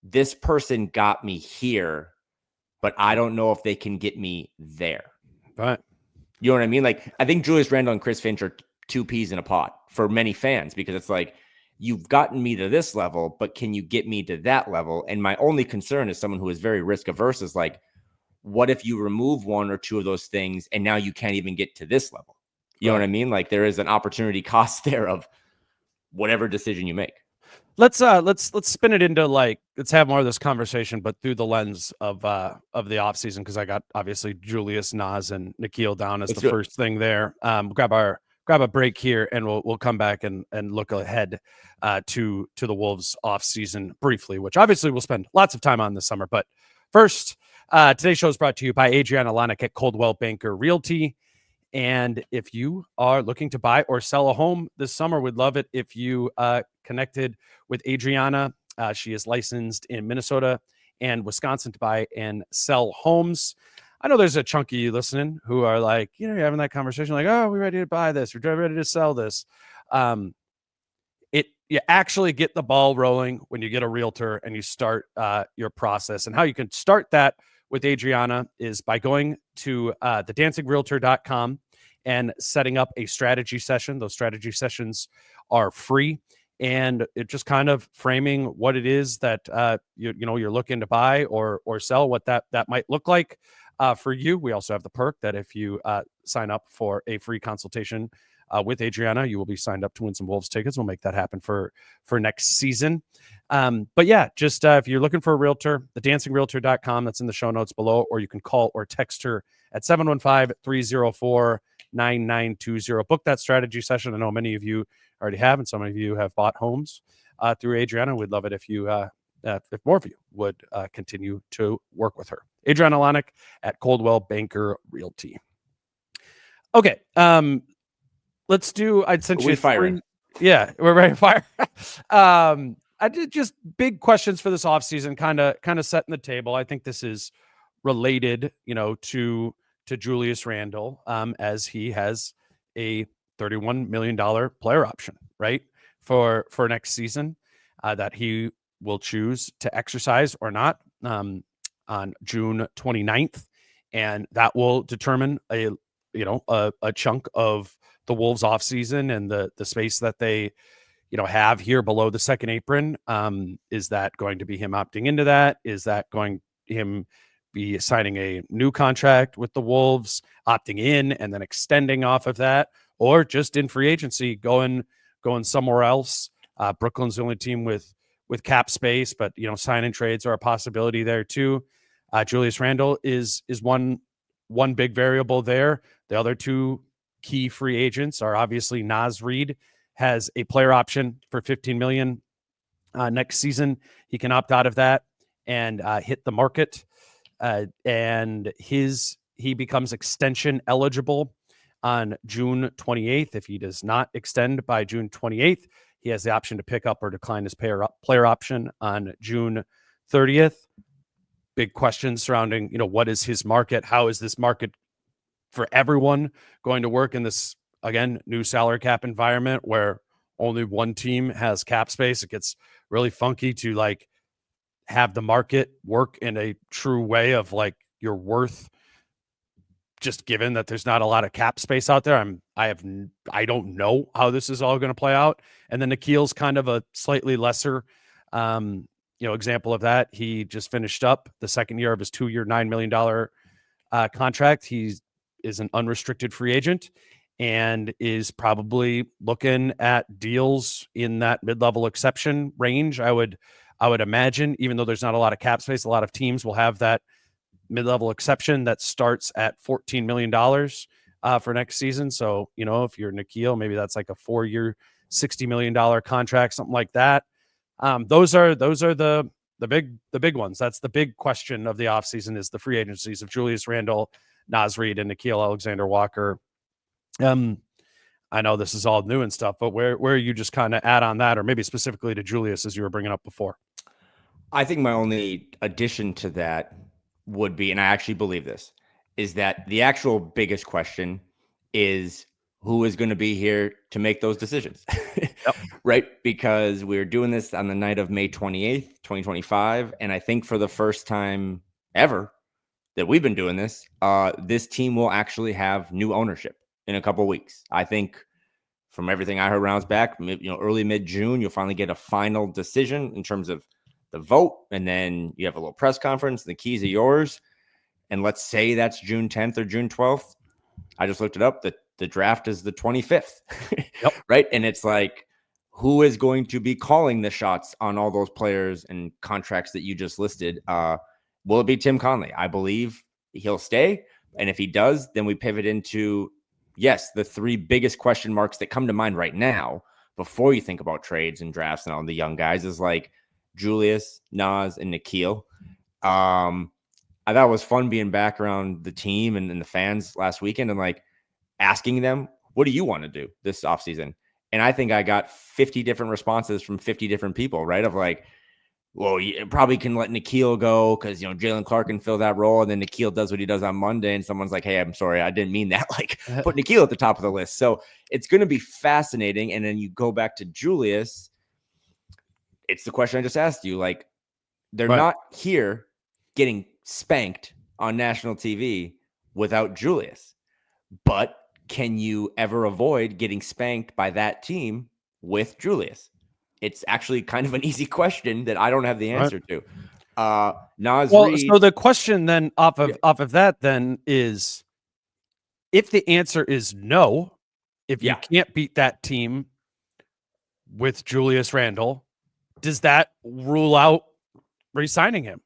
this person got me here, but I don't know if they can get me there? Right. You know what I mean? Like, I think Julius Randle and Chris Finch are 2 peas in a pot for many fans because it's like, you've gotten me to this level, but can you get me to that level? And my only concern is someone who is very risk averse is like, what if you remove 1 or 2 of those things and now you can't even get to this level? You know what I mean? Like, there is an opportunity cost there of whatever decision you make. Let's spin it into let's have more of this conversation, but through the lens of the offseason, because I got obviously Julius, Nas, and Nikhil down as the first thing there. Grab a break here, and we'll come back and look ahead to the Wolves offseason briefly, which obviously we'll spend lots of time on this summer. But first, today's show is brought to you by Adriana Lonick at Coldwell Banker Realty. And if you are looking to buy or sell a home this summer, we'd love it if you connected with Adriana. She is licensed in Minnesota and Wisconsin to buy and sell homes. I know there's a chunk of you listening who are like, you're having that conversation like, oh, we're ready to buy this. We're ready to sell this. You actually get the ball rolling when you get a realtor and you start your process. And how you can start that with Adriana is by going to thedancingrealtor.com and setting up a strategy session. Those strategy sessions are free, and it just kind of framing what it is that you're looking to buy or sell, what that might look like for you. We also have the perk that if you sign up for a free consultation with Adriana, you will be signed up to win some Wolves tickets. We'll make that happen for next season. But yeah, just if you're looking for a realtor, thedancingrealtor.com, that's in the show notes below, or you can call or text her at 715-304-9920. Book that strategy session. I know many of you already have, and some of you have bought homes through Adriana. We'd love it if you, if more of you would continue to work with her. Adriana Lonick at Coldwell Banker Realty. Okay. Let's do, I'd sent you firing. Yeah, we're ready to fire. I did just big questions for this offseason, kind of setting the table. I think this is related, to Julius Randle, as he has a $31 million player option, right? For next season, that he will choose to exercise or not, on June 29th. And that will determine a chunk of the Wolves offseason and the space that they, have here below the second apron. Is that going to be him opting into that? Is that going him be signing a new contract with the Wolves, opting in, and then extending off of that, or just in free agency, going somewhere else. Brooklyn's the only team with cap space, but sign and trades are a possibility there too. Julius Randle is one big variable there. The other two key free agents are obviously Naz Reid has a player option for $15 million next season. He can opt out of that and hit the market. And he becomes extension eligible on June 28th. If he does not extend by June 28th, he has the option to pick up or decline his player option on June 30th. Big questions surrounding, what is his market? How is this market for everyone going to work in this, again, new salary cap environment where only one team has cap space? It gets really funky to have the market work in a true way of your worth, just given that there's not a lot of cap space out there. I don't know how this is all going to play out. And then Nikhil's kind of a slightly lesser example of that. He just finished up the second year of his 2-year, $9 million contract. He is an unrestricted free agent and is probably looking at deals in that mid-level exception range. I would imagine, even though there's not a lot of cap space, a lot of teams will have that mid-level exception that starts at $14 million for next season. So, if you're Nikhil, maybe that's like a 4-year, $60 million contract, something like that. Those are the big ones. That's the big question of the offseason, is the free agencies of Julius Randle, Naz Reid, and Nickeil Alexander-Walker. I know this is all new and stuff, but where you just kind of add on that, or maybe specifically to Julius, as you were bringing up before? I think my only addition to that would be, and I actually believe this, is that the actual biggest question is who is going to be here to make those decisions. Yep. Right? Because we're doing this on the night of May 28th, 2025. And I think for the first time ever that we've been doing this, this team will actually have new ownership in a couple of weeks. I think from everything I heard rounds back, early mid-June, you'll finally get a final decision in terms of the vote. And then you have a little press conference. The keys are yours. And let's say that's June 10th or June 12th. I just looked it up. The draft is the 25th. Yep. Right. And it's like, who is going to be calling the shots on all those players and contracts that you just listed? Will it be Tim Conley? I believe he'll stay. And if he does, then we pivot into, yes, the 3 biggest question marks that come to mind right now before you think about trades and drafts and all the young guys is Julius, Naz, and Nickeil. I thought it was fun being back around the team and the fans last weekend and asking them, what do you want to do this offseason? And I think I got 50 different responses from 50 different people, right? Of well, you probably can let Nickeil go because, Jalen Clark can fill that role. And then Nickeil does what he does on Monday. And someone's like, hey, I'm sorry, I didn't mean that. Put Nickeil at the top of the list. So it's going to be fascinating. And then you go back to Julius. It's the question I just asked you. They're Right. not here getting spanked on national TV without Julius. But can you ever avoid getting spanked by that team with Julius? It's actually kind of an easy question that I don't have the answer to. Naz Reid, so the question then off of that then is, if the answer is no, if you can't beat that team with Julius Randle, does that rule out re-signing him?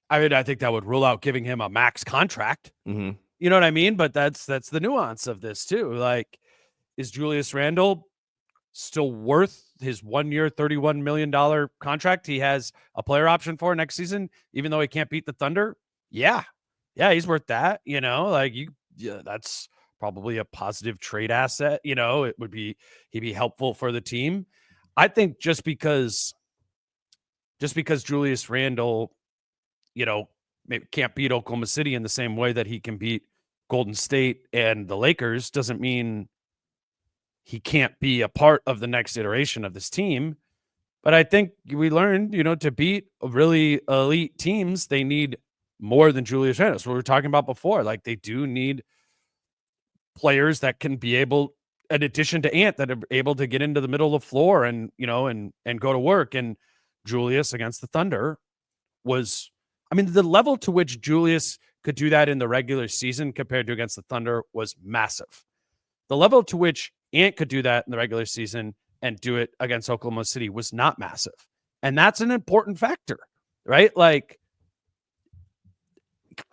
I mean, I think that would rule out giving him a max contract. Mm-hmm. You know what I mean? But that's the nuance of this too. Is Julius Randle still worth his 1-year, $31 million contract he has a player option for next season, even though he can't beat the Thunder? Yeah, he's worth that. That's probably a positive trade asset. He'd be helpful for the team. I think just because Julius Randle, maybe can't beat Oklahoma City in the same way that he can beat Golden State and the Lakers doesn't mean he can't be a part of the next iteration of this team. But I think we learned, to beat really elite teams, they need more than Julius Randle. So we were talking about before, they do need players that can be able, in addition to Ant, that are able to get into the middle of the floor and, and go to work. And Julius against the Thunder was, I mean, the level to which Julius could do that in the regular season compared to against the Thunder was massive. The level to which Ant could do that in the regular season and do it against Oklahoma City was not massive. And that's an important factor, right? Like,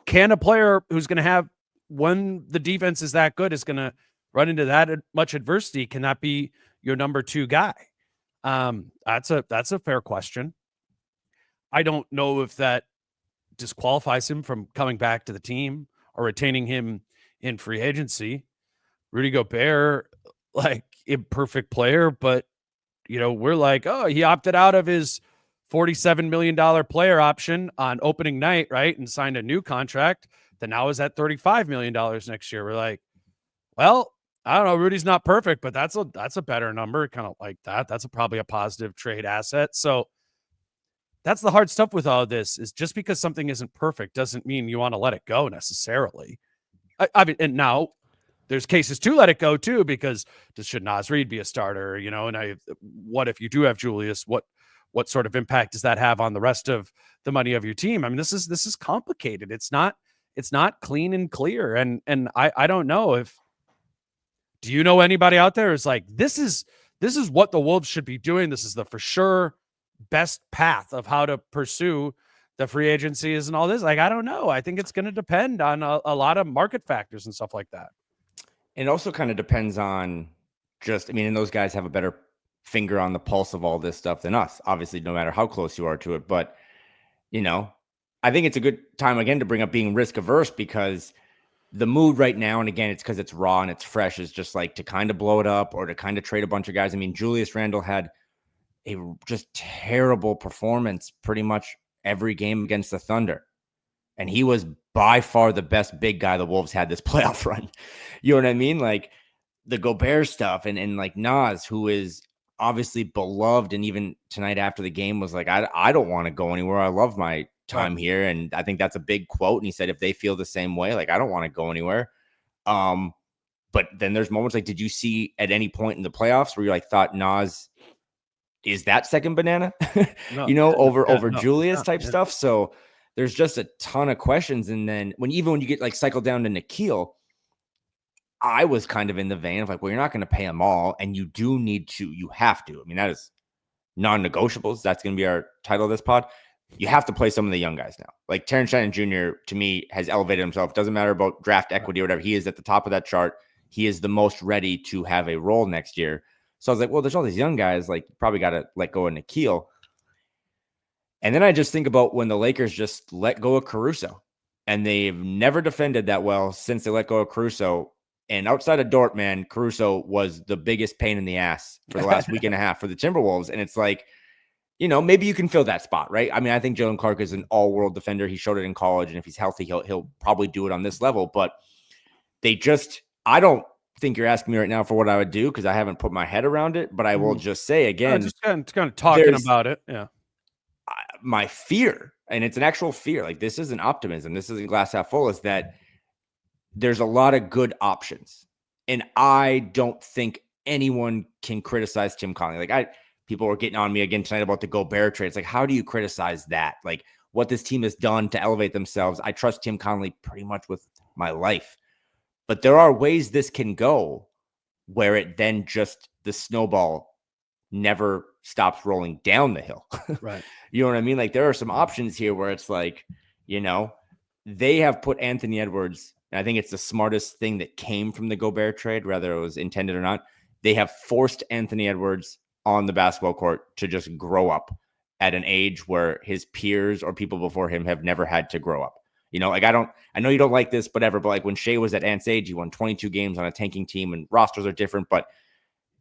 can a player who's going to have, when the defense is that good, is going to run into that much adversity, can that be your number 2 guy? That's a fair question. I don't know if that disqualifies him from coming back to the team or retaining him in free agency. Rudy Gobert, like, imperfect player, but we're like, oh, he opted out of his $47 million player option on opening night, right? And signed a new contract that now is at $35 million next year. We're like, well, I don't know. Rudy's not perfect, but that's a better number. Kind of like that. That's probably a positive trade asset. So that's the hard stuff with all of this, is just because something isn't perfect doesn't mean you want to let it go necessarily. I mean, and now there's cases to let it go too, because should Naz Reid be a starter? And what if you do have Julius? What sort of impact does that have on the rest of the money of your team? I mean, this is complicated. It's not clean and clear. And I don't know if, do you know anybody out there who's like, this is what the Wolves should be doing. This is the for sure best path of how to pursue the free agencies and all this. Like, I don't know. I think it's going to depend on a lot of market factors and stuff like that. It also kind of depends on and those guys have a better finger on the pulse of all this stuff than us, obviously, no matter how close you are to it. But, I think it's a good time again to bring up being risk averse, because the mood right now, and again, it's because it's raw and it's fresh, is just like to kind of blow it up or to kind of trade a bunch of guys. I mean, Julius Randle had a just terrible performance pretty much every game against the Thunder. And he was by far the best big guy the Wolves had this playoff run. You know what I mean? Like, the Gobert stuff and like Naz, who is obviously beloved. And even tonight after the game was like, I don't want to go anywhere. I love my time here. And I think that's a big quote. And he said, if they feel the same way, like, I don't want to go anywhere. But then there's moments like, did you see at any point in the playoffs where you thought Naz is that second banana, No, over no, Julius type stuff? So there's just a ton of questions. And then when you get like cycled down to Nikhil, I was kind of in the vein of like, well, you're not going to pay them all. And you have to. I mean, that is non-negotiables. That's going to be our title of this pod. You have to play some of the young guys now. Like Terrence Shannon Jr., to me, has elevated himself. Doesn't matter about draft equity or whatever. He is at the top of that chart. He is the most ready to have a role next year. So I was like, well, there's all these young guys. Like, probably got to let go of Nikhil. And then I just think about when the Lakers just let go of Caruso. And they've never defended that well since they let go of Caruso. And outside of Dort, man, Caruso was the biggest pain in the ass for the last week and a half for the Timberwolves. And it's like, maybe you can fill that spot, right? I mean, I think Jalen Clark is an all-world defender. He showed it in college, and if he's healthy, he'll probably do it on this level. But I don't think you're asking me right now for what I would do, because I haven't put my head around it. But I will just say again, just kind of talking about it. Yeah, my fear, and it's an actual fear. Like, this isn't optimism. This isn't glass half full. Is that there's a lot of good options, and I don't think anyone can criticize Tim Connelly. Like, people were getting on me again tonight about the Gobert trade. It's like, how do you criticize that? Like, what this team has done to elevate themselves. I trust Tim Connelly pretty much with my life, but there are ways this can go where it then just the snowball never stops rolling down the hill. right. You know what I mean? Like, there are some options here where it's like, they have put Anthony Edwards, and I think it's the smartest thing that came from the Gobert trade, whether it was intended or not. They have forced Anthony Edwards on the basketball court to just grow up at an age where his peers or people before him have never had to grow up. Like, I know you don't like this, whatever, but like when Shea was at Ant's age, he won 22 games on a tanking team, and rosters are different, but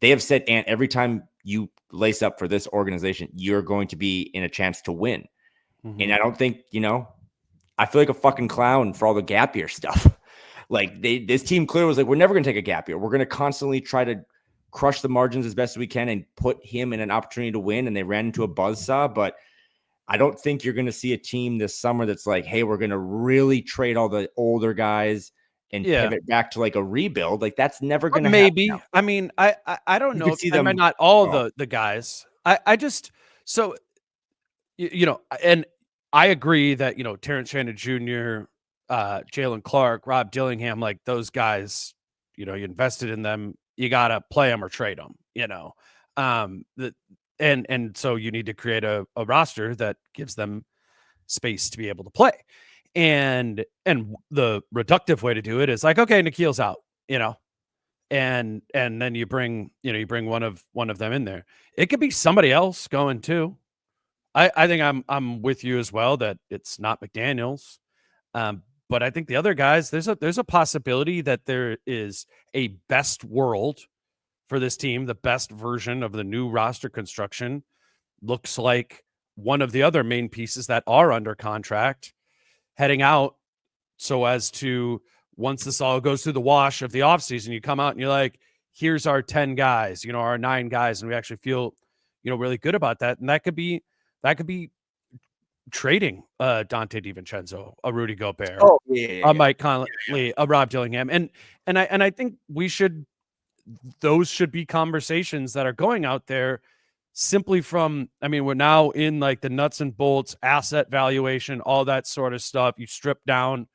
they have said, Ant, every time you lace up for this organization, you're going to be in a chance to win. Mm-hmm. And I don't think, I feel like a fucking clown for all the gap year stuff. Like, this team clearly was like, we're never going to take a gap year. We're going to constantly try to crush the margins as best we can and put him in an opportunity to win. And they ran into a buzzsaw, but I don't think you're going to see a team this summer that's like, hey, we're going to really trade all the older guys and pivot back to like a rebuild. Like, that's never going to maybe happen. I mean, I don't know. See them, not all the guys. I just, so, and I agree that, Terrence Shannon Jr., Jalen Clark, Rob Dillingham, like those guys, you invested in them. You got to play them or trade them, and so you need to create a roster that gives them space to be able to play. And the reductive way to do it is like, okay, Nikhil's out, and then you bring one of them in there. It could be somebody else going too. I think I'm with you as well that it's not McDaniels. But I think the other guys, there's a possibility that there is a best world for this team. The best version of the new roster construction looks like one of the other main pieces that are under contract heading out, so as to, once this all goes through the wash of the offseason, you come out and you're like, here's our 10 guys, our 9 guys, and we actually feel, really good about that. And that could be trading Dante DiVincenzo, a Rudy Gobert, a Mike Conley, a Rob Dillingham. And I think those should be conversations that are going out there simply from, we're now in like the nuts and bolts, asset valuation, all that sort of stuff. You strip down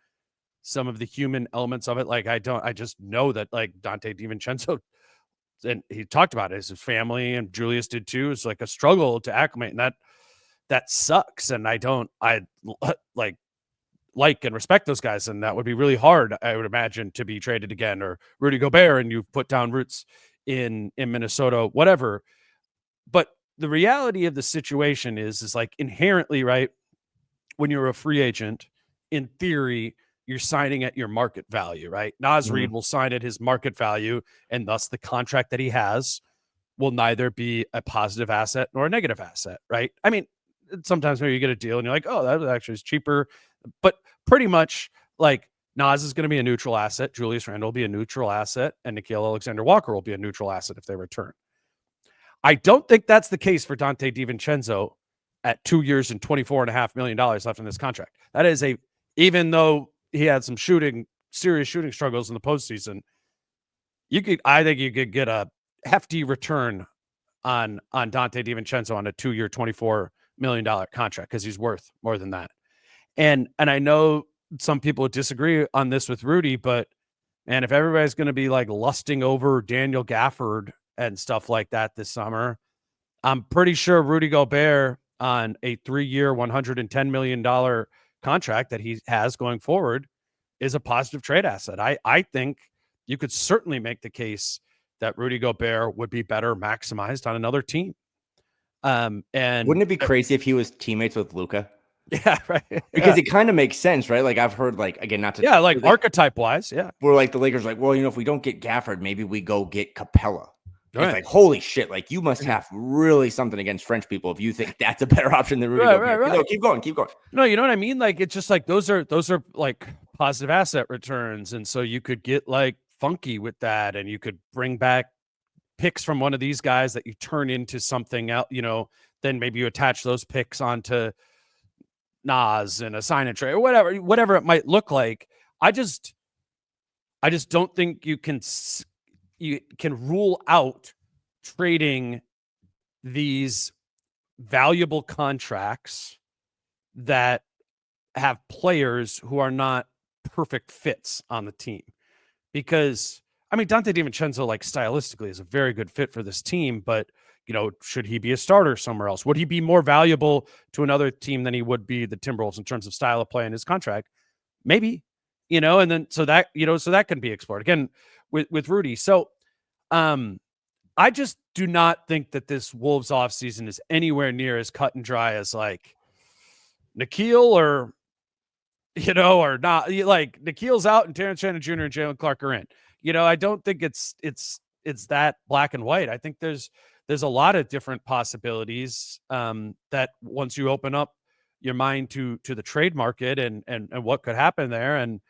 some of the human elements of it. Like I just know that like Dante DiVincenzo, and he talked about it, his family, and Julius did too. It's like a struggle to acclimate, and that sucks. And I like and respect those guys, and that would be really hard, I would imagine, to be traded again, or Rudy Gobert, and you've put down roots in Minnesota, whatever. But the reality of the situation is like inherently, right, when you're a free agent, in theory, you're signing at your market value, right? Naz Reid will sign at his market value, and thus the contract that he has will neither be a positive asset nor a negative asset, right? Sometimes maybe you get a deal and you're like, oh, that actually is cheaper. But pretty much like Naz is going to be a neutral asset. Julius Randle will be a neutral asset, and Nickeil Alexander-Walker will be a neutral asset if they return. I don't think that's the case for Dante DiVincenzo at 2 years and $24.5 million left in this contract. That is even though he had some serious shooting struggles in the postseason, I think you could get a hefty return on Dante DiVincenzo on a 2-year, $24 million contract, because he's worth more than that. And I know some people disagree on this with Rudy, but man, if everybody's going to be like lusting over Daniel Gafford and stuff like that this summer, I'm pretty sure Rudy Gobert on a 3-year, $110 million contract that he has going forward is a positive trade asset. I think you could certainly make the case that Rudy Gobert would be better maximized on another team. And wouldn't it be crazy if he was teammates with Luka? Yeah, right. Because it kind of makes sense, right? Like I've heard, like, again, not to, yeah, like archetype wise, yeah. We're like the Lakers, like, well, if we don't get Gafford, maybe we go get Capella. Right. It's like, holy shit, like you must have really something against French people if you think that's a better option than Rudy Gobert. Right. No, keep going. No, you know what I mean? Like it's just like those are like positive asset returns, and so you could get like funky with that, and you could bring back picks from one of these guys that you turn into something else. Then maybe you attach those picks onto Nas and a sign and trade or whatever it might look like. I just don't think you can rule out trading these valuable contracts that have players who are not perfect fits on the team. Because Dante DiVincenzo, like stylistically, is a very good fit for this team, but should he be a starter somewhere else? Would he be more valuable to another team than he would be the Timberwolves in terms of style of play in his contract? Maybe, and then so that can be explored again with Rudy. So I just do not think that this Wolves offseason is anywhere near as cut and dry as like Nickeil or not. Like Nikhil's out and Terrence Shannon Jr. and Jalen Clark are in. I don't think it's that black and white. I think there's a lot of different possibilities that once you open up your mind to the trade market and what could happen there. And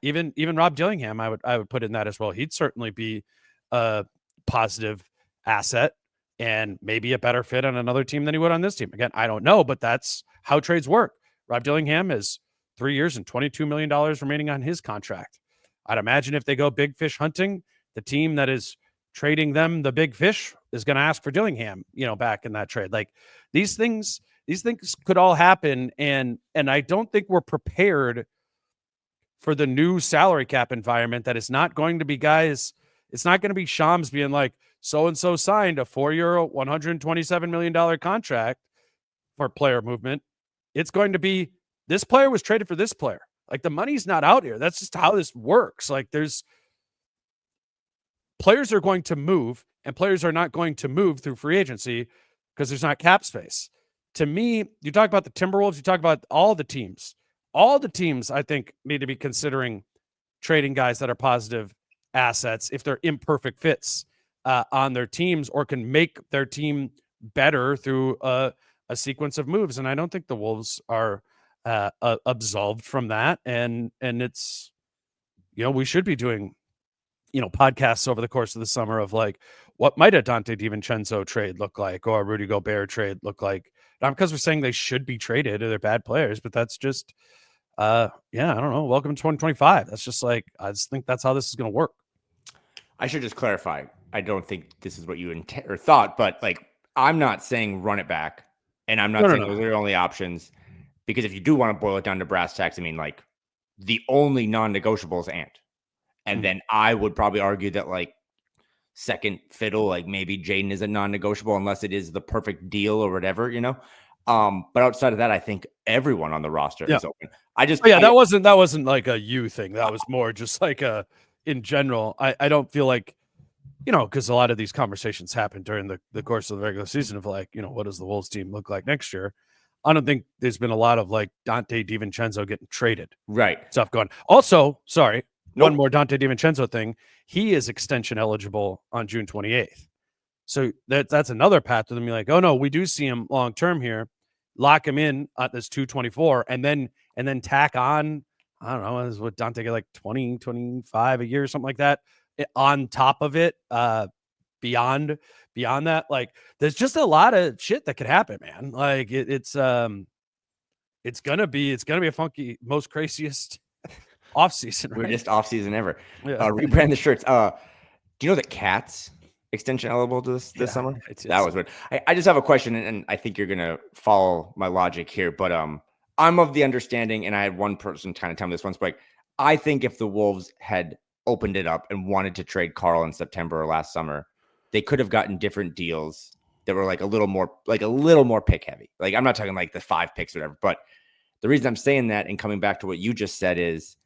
even Rob Dillingham, I would put in that as well. He'd certainly be a positive asset and maybe a better fit on another team than he would on this team. Again, I don't know, but that's how trades work. Rob Dillingham is 3 years and $22 million remaining on his contract. I'd imagine if they go big fish hunting, the team that is trading them the big fish is going to ask for Dillingham, back in that trade. Like these things These things could all happen, and I don't think we're prepared for the new salary cap environment. That is not going to be guys. It's not going to be Shams being like, so and so signed a 4-year, $127 million contract for player movement. It's going to be this player was traded for this player. Like, the money's not out here. That's just how this works. Like, players are going to move, and players are not going to move through free agency because there's not cap space. To me, you talk about the Timberwolves, you talk about all the teams. All the teams, I think, need to be considering trading guys that are positive assets if they're imperfect fits on their teams or can make their team better through a sequence of moves. And I don't think the Wolves are absolved from that. And it's, we should be doing, podcasts over the course of the summer of like, what might a Dante DiVincenzo trade look like, or a Rudy Gobert trade look like? Not because we're saying they should be traded or they're bad players, but that's just, I don't know. Welcome to 2025. That's just like, I just think that's how this is going to work. I should just clarify. I don't think this is what you thought, but like, I'm not saying run it back, and I'm not saying those are your only options, because if you do want to boil it down to brass tacks, I mean, like, the only non-negotiables and then I would probably argue that like second fiddle, like maybe Jaden is a non-negotiable unless it is the perfect deal or whatever, But outside of that, I think everyone on the roster is open. That wasn't like a you thing. That was more just like in general. I don't feel like, because a lot of these conversations happen during the course of the regular season of like, what does the Wolves team look like next year? I don't think there's been a lot of like Dante DiVincenzo getting traded. Right. Stuff going. Also, sorry, one more Dante DiVincenzo thing. He is extension eligible on June 28th. So that's another path to them. You're like, oh no, we do see him long term here. Lock him in at this 224 and then tack on, I don't know, is what Dante get, like 20, 25 a year or something like that on top of it. Beyond that, like, there's just a lot of shit that could happen, man. Like it's gonna be a funky, most craziest offseason, right? Weirdest offseason ever. Yeah. Rebrand the shirts. Do you know that Cats extension eligible this summer? That was weird. I just have a question, and I think you're gonna follow my logic here, but I'm of the understanding, and I had one person kind of tell me this once, but like, I think if the Wolves had opened it up and wanted to trade Carl in September or last summer, they could have gotten different deals that were like a little more pick heavy. Like, I'm not talking like the 5 picks or whatever, but the reason I'm saying that and coming back to what you just said is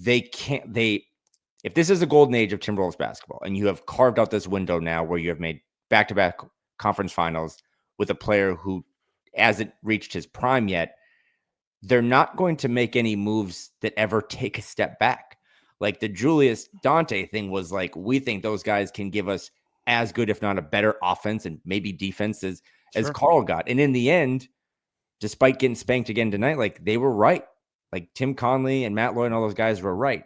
if this is a golden age of Timberwolves basketball and you have carved out this window now where you have made back-to-back conference finals with a player who hasn't reached his prime yet, they're not going to make any moves that ever take a step back. Like the Julius Dante thing was like, we think those guys can give us as good, if not a better offense and maybe defense as Carl got. And in the end, despite getting spanked again tonight, like, they were right. Like Tim Conley and Matt Lloyd and all those guys were right.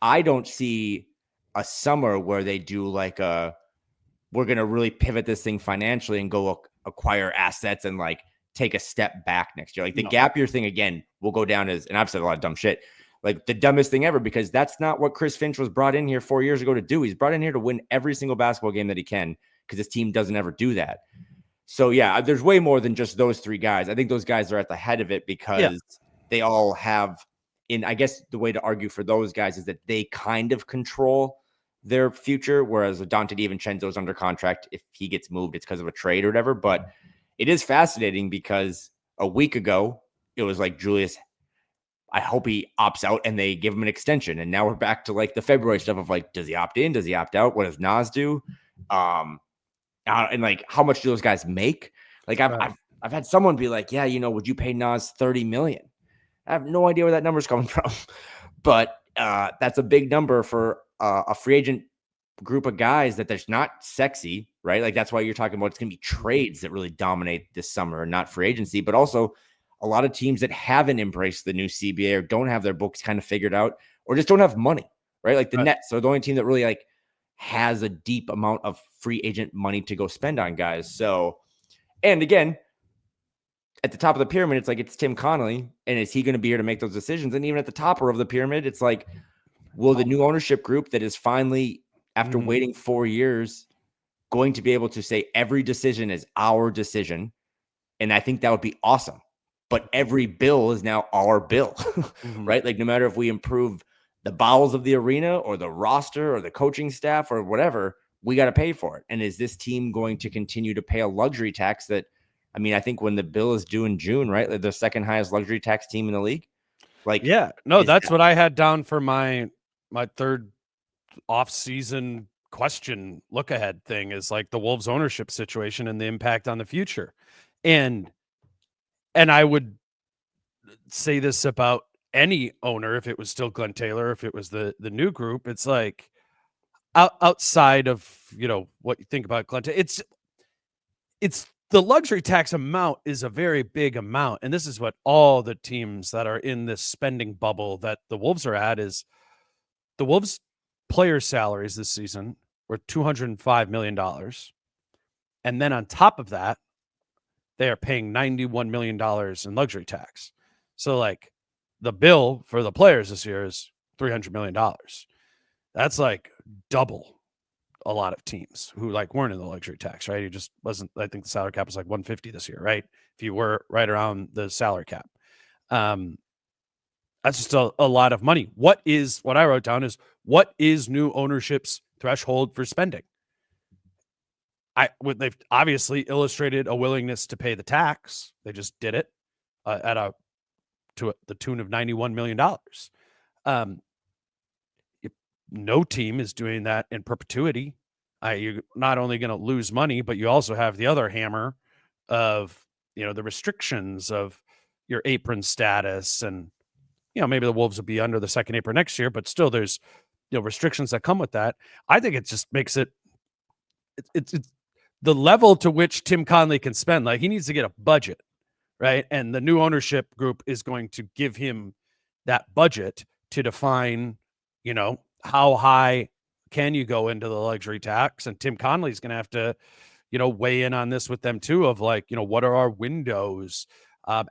I don't see a summer where they do like we're going to really pivot this thing financially and go acquire assets and like take a step back next year. Like the gap year thing, again, will go down as, and I've said a lot of dumb shit, like the dumbest thing ever, because that's not what Chris Finch was brought in here 4 years ago to do. He's brought in here to win every single basketball game that he can, because his team doesn't ever do that. So yeah, there's way more than just those 3 guys. I think those guys are at the head of it because they all have, I guess the way to argue for those guys is that they kind of control their future, whereas Dante DiVincenzo is under contract. If he gets moved, it's because of a trade or whatever. But it is fascinating because a week ago, it was like, Julius, I hope he opts out, and they give him an extension. And now we're back to like the February stuff of like, does he opt in? Does he opt out? What does Nas do? And like, how much do those guys make? Like I've had someone be like, yeah, would you pay Nas $30 million? I have no idea where that number's coming from, but that's a big number for a free agent group of guys that there's not sexy, right? Like, that's why you're talking about it's going to be trades that really dominate this summer and not free agency, but also a lot of teams that haven't embraced the new CBA or don't have their books kind of figured out or just don't have money, right? Like the Nets are the only team that really like has a deep amount of free agent money to go spend on guys. So, and again, at the top of the pyramid, it's like, it's Tim Connolly, and is he going to be here to make those decisions? And even at the topper of the pyramid, it's like, will the new ownership group that is finally, after waiting 4 years, going to be able to say every decision is our decision? And I think that would be awesome. But every bill is now our bill, right? Like no matter if we improve the bowels of the arena or the roster or the coaching staff or whatever, we got to pay for it. And is this team going to continue to pay a luxury tax that, I mean, I think when the bill is due in June, right? They're the second highest luxury tax team in the league. Like, yeah, no, that's what I had down for my third off-season question look ahead thing is like the Wolves ownership situation and the impact on the future. And I would say this about any owner, if it was still Glenn Taylor, if it was the new group, it's like outside of, you know, what you think about Glenn Taylor, it's the luxury tax amount is a very big amount. And this is what all the teams that are in this spending bubble that the Wolves are at is the Wolves player salaries this season were $205 million. And then on top of that, they are paying $91 million in luxury tax. So like the bill for the players this year is $300 million. That's like double a lot of teams who like weren't in the luxury tax, right? It just wasn't, I think the salary cap was like 150 this year, right? If you were right around the salary cap. That's just a lot of money. What I wrote down is what is new ownership's threshold for spending? They've obviously illustrated a willingness to pay the tax. They just did it to the tune of $91 million. No team is doing that in perpetuity. You're not only going to lose money, but you also have the other hammer of, you know, the restrictions of your apron status. And, you know, maybe the Wolves will be under the second apron next year, but still there's, you know, restrictions that come with that. I think it just makes it's the level to which Tim Connelly can spend. Like he needs to get a budget, right? And the new ownership group is going to give him that budget to define, you know, how high can you go into the luxury tax? And Tim Connelly's going to have to, you know, weigh in on this with them too of like, you know, what are our windows?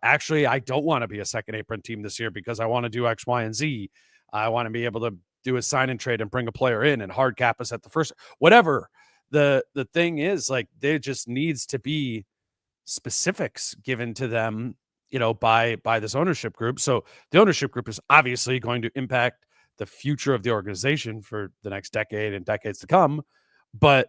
Actually, I don't want to be a second apron team this year because I want to do X, Y, and Z. I want to be able to do a sign and trade and bring a player in and hard cap us at the first, whatever. The thing is, like, there just needs to be specifics given to them, you know, by this ownership group. So the ownership group is obviously going to impact the future of the organization for the next decade and decades to come. But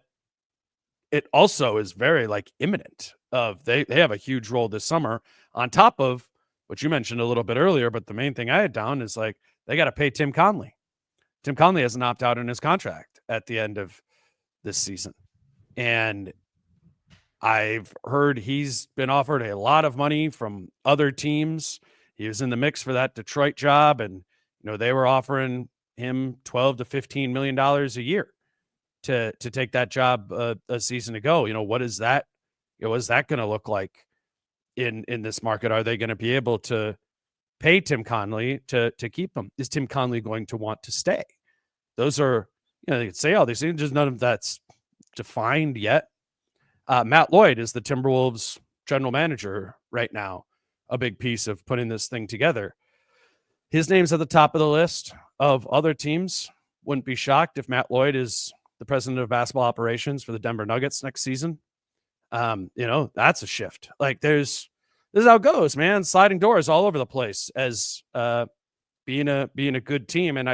it also is very like imminent of they have a huge role this summer on top of what you mentioned a little bit earlier. But the main thing I had down is like, they got to pay Tim Connelly. Tim Connelly has an opt-out in his contract at the end of this season. And I've heard he's been offered a lot of money from other teams. He was in the mix for that Detroit job. And, you know, they were offering him $12 to $15 million a year to take that job a season ago. You know, what is that? You know, what is that going to look like in this market? Are they going to be able to pay Tim Connelly to keep him? Is Tim Connelly going to want to stay? Those are, you know, they could say all these things, just none of that's defined yet. Matt Lloyd is the Timberwolves general manager right now, a big piece of putting this thing together. His name's at the top of the list of other teams. Wouldn't be shocked if Matt Lloyd is the president of basketball operations for the Denver Nuggets next season. You know, that's a shift. Like this is how it goes, man. Sliding doors all over the place as being a good team. And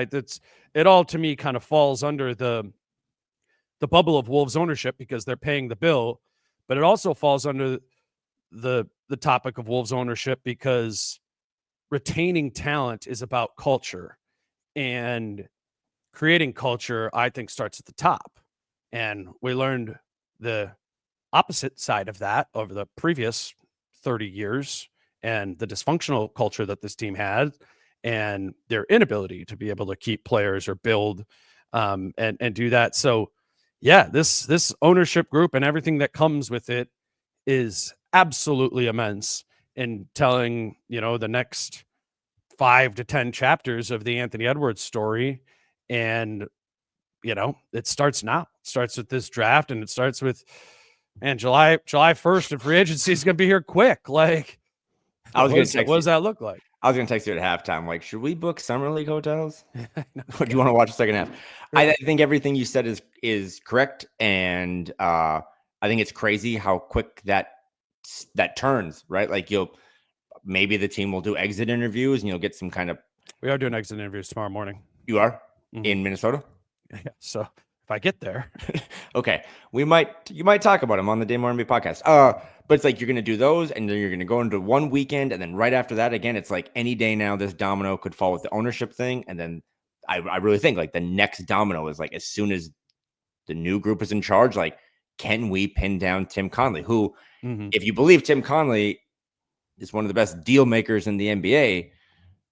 it all to me kind of falls under the bubble of Wolves ownership because they're paying the bill, but it also falls under the topic of Wolves ownership because retaining talent is about culture, and creating culture, I think, starts at the top. And we learned the opposite side of that over the previous 30 years and the dysfunctional culture that this team had and their inability to be able to keep players or build and do that. So yeah, this ownership group and everything that comes with it is absolutely immense in telling, you know, the next 5 to 10 chapters of the Anthony Edwards story. And, you know, it starts now. It starts with this draft, and it starts with, man, July 1st, and free agency is going to be here quick. Like, what does that look like? I was going to text you at halftime. Like, should we book summer league hotels? Or do you want to watch the second half? I think everything you said is correct. And I think it's crazy how quick that that turns, right? Like maybe the team will do exit interviews and you'll get some kind of. We are doing exit interviews tomorrow morning. You are in Minnesota? Yeah. So if I get there. Okay. You might talk about them on the Dane Moore NBA podcast. But it's like you're going to do those and then you're going to go into one weekend. And then right after that, again, it's like any day now, this domino could fall with the ownership thing. And then I really think like the next domino is like as soon as the new group is in charge, like, can we pin down Tim Connelly, who, if you believe Tim Connelly is one of the best deal makers in the NBA,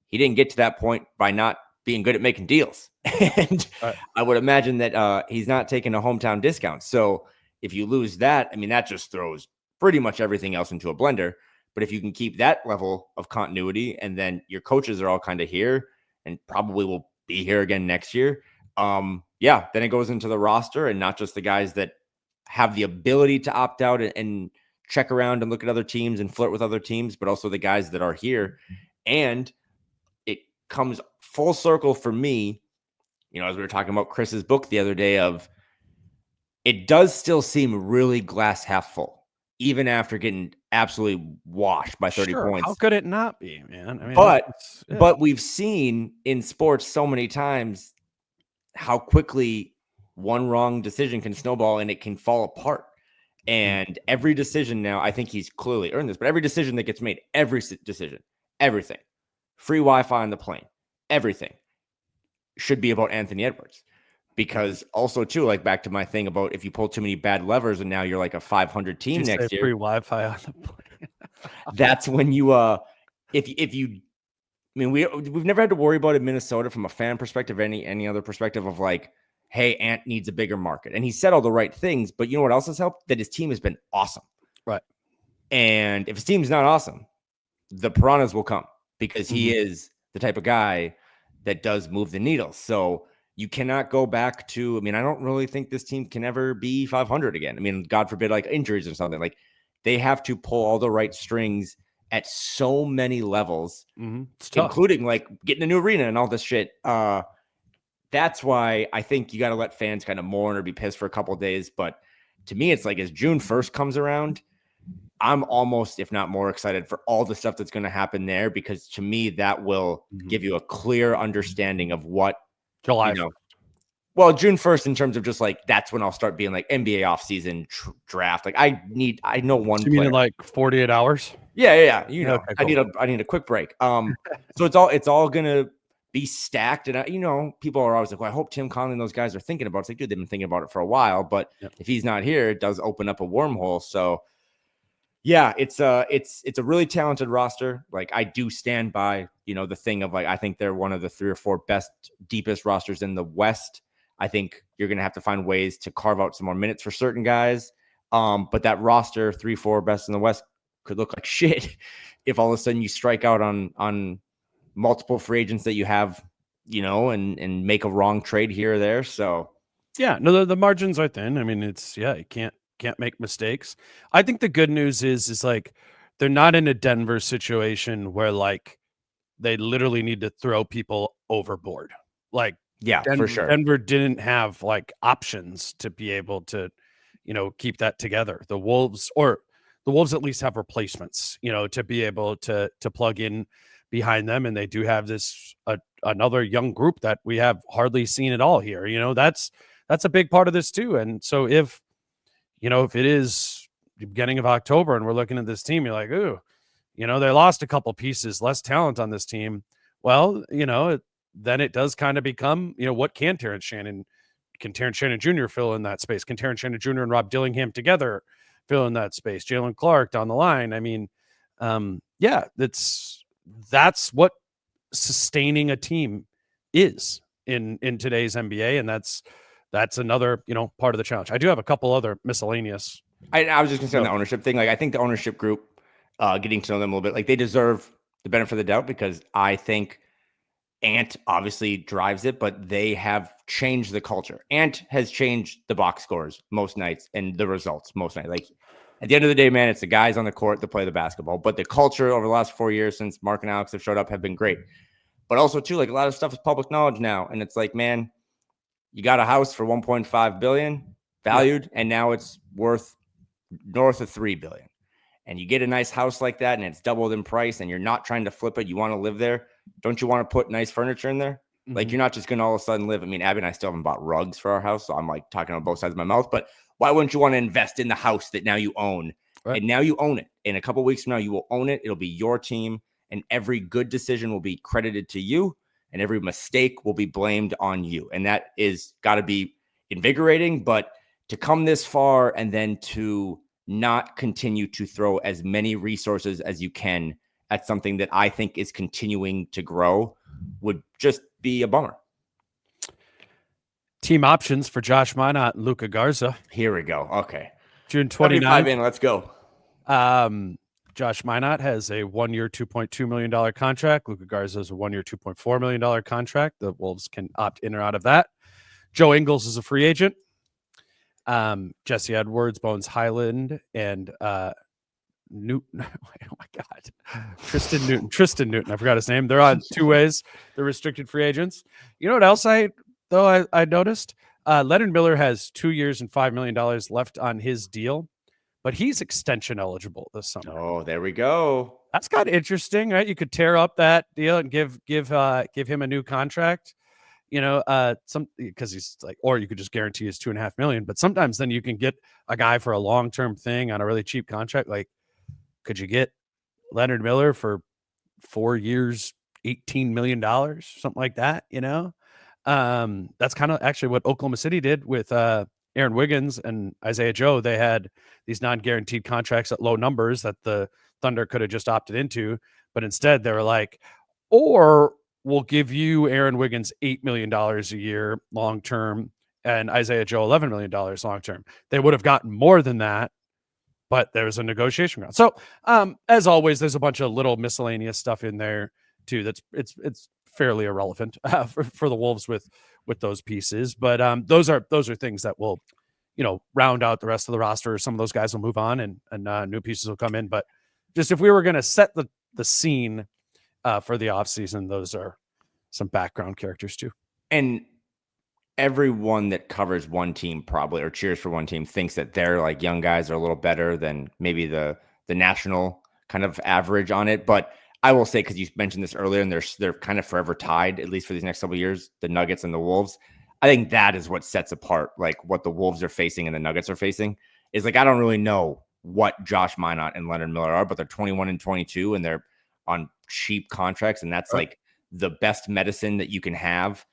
he didn't get to that point by not being good at making deals. And I would imagine that he's not taking a hometown discount. So if you lose that, I mean, that just throws pretty much everything else into a blender. But if you can keep that level of continuity and then your coaches are all kind of here and probably will be here again next year, then it goes into the roster and not just the guys that have the ability to opt out and check around and look at other teams and flirt with other teams, but also the guys that are here. And it comes full circle for me, as we were talking about Chris's book the other day, of it does still seem really glass half full, even after getting absolutely washed by 30 points. How could it not be, man? I mean, but we've seen in sports so many times how quickly one wrong decision can snowball and it can fall apart. And every decision now, I think he's clearly earned this, but every decision that gets made, every decision, everything, free Wi-Fi on the plane, everything should be about Anthony Edwards. Because also too, like back to my thing about if you pull too many bad levers and now you're like a 500 team next year. Free Wi-Fi on the plane. That's when you, we've never had to worry about it in Minnesota from a fan perspective, any other perspective of like, hey, Ant needs a bigger market. And he said all the right things, but you know what else has helped? That his team has been awesome. Right. And if his team's not awesome, the piranhas will come because he is the type of guy that does move the needle. So you cannot go back to, I don't really think this team can ever be 500 again. God forbid, like injuries or something. Like they have to pull all the right strings at so many levels, including like getting a new arena and all this shit. That's why I think you got to let fans kind of mourn or be pissed for a couple of days. But to me, it's like as June 1st comes around, I'm almost, if not more excited for all the stuff that's going to happen there, because to me, that will give you a clear understanding of what July. Well, June 1st, in terms of just like, that's when I'll start being like NBA offseason draft. Like I know one. You mean in like 48 hours? Yeah. Okay, cool. I need a quick break. So it's all going to be stacked. And people are always like, well, I hope Tim Connelly and those guys are thinking about it. It's like, dude, they've been thinking about it for a while, but if he's not here, it does open up a wormhole. So yeah, it's a really talented roster. Like I do stand by, the thing of like, I think they're one of the 3 or 4 best, deepest rosters in the West. I think you're going to have to find ways to carve out some more minutes for certain guys. But that roster, 3, 4 best in the West, could look like shit if all of a sudden you strike out on multiple free agents that you have, and make a wrong trade here or there. So yeah, no, the margins are thin. You can't make mistakes. I think the good news is like they're not in a Denver situation where like they literally need to throw people overboard. Like for sure. Denver didn't have like options to be able to, keep that together. The Wolves at least have replacements, to be able to plug in behind them. And they do have this another young group that we have hardly seen at all here. That's a big part of this too. And so if it is the beginning of October and we're looking at this team, you're like, ooh, they lost a couple pieces, less talent on this team. Well, then it does kind of become, what can Terrence Shannon Jr. fill in that space? Can Terrence Shannon Jr. and Rob Dillingham together fill in that space? Jalen Clark down the line. That's what sustaining a team is in today's NBA. And that's another, part of the challenge. I do have a couple other miscellaneous. I was just going to say on the ownership thing. Like, I think the ownership group, getting to know them a little bit, like they deserve the benefit of the doubt because I think Ant obviously drives it, but they have changed the culture. Ant has changed the box scores most nights and the results most nights. Like at the end of the day, man, it's the guys on the court that play the basketball, but the culture over the last 4 years since Mark and Alex have showed up have been great. But also too, like a lot of stuff is public knowledge now. And it's like, man, you got a house for 1.5 billion valued, and now it's worth north of 3 billion. and you get a nice house like that and it's doubled in price and you're not trying to flip it, you want to live there, don't you want to put nice furniture in there? Like, you're not just going to all of a sudden live. I mean, Abby and I still haven't bought rugs for our house, so I'm like talking on both sides of my mouth, but why wouldn't you want to invest in the house that now you own? Right. And now you own it. In a couple of weeks from now, you will own it. It'll be your team, and every good decision will be credited to you, and every mistake will be blamed on you. And that is got to be invigorating, but to come this far and then to not continue to throw as many resources as you can at something that I think is continuing to grow would just be a bummer. Team options for Josh Minot and Luka Garza. Here we go. Okay. June 29th. Let's go. Josh Minot has a 1-year, $2.2 million contract. Luka Garza has a 1-year, $2.4 million contract. The Wolves can opt in or out of that. Joe Ingles is a free agent. Jesse Edwards, Bones Highland, and Newton. Oh my God. Tristan Newton. I forgot his name. They're on two ways. They're restricted free agents. You know what else I noticed? Leonard Miller has 2 years and $5 million left on his deal, but he's extension eligible this summer. Oh, there we go. That's kind of interesting, right? You could tear up that deal and give him a new contract. Because he's like, or you could just guarantee his $2.5 million. But sometimes then you can get a guy for a long-term thing on a really cheap contract. Like, could you get Leonard Miller for 4 years, $18 million, something like that? That's kind of actually what Oklahoma City did with Aaron Wiggins and Isaiah Joe. They had these non-guaranteed contracts at low numbers that the Thunder could have just opted into, but instead they were like, or we'll give you Aaron Wiggins $8 million a year long-term and Isaiah Joe $11 million long-term. They would have gotten more than that, but there's a negotiation round. So as always, there's a bunch of little miscellaneous stuff in there too. It's fairly irrelevant for the Wolves with those pieces. But those are things that will, round out the rest of the roster. Some of those guys will move on and new pieces will come in. But just if we were going to set the scene for the offseason, those are some background characters too. And everyone that covers one team probably, or cheers for one team, thinks that their like young guys are a little better than maybe the national kind of average on it. But I will say, because you mentioned this earlier, and they're kind of forever tied, at least for these next couple of years, the Nuggets and the Wolves. I think that is what sets apart like what the Wolves are facing and the Nuggets are facing. Is like, I don't really know what Josh Minot and Leonard Miller are, but they're 21 and 22 and they're on cheap contracts, and that's like the best medicine that you can have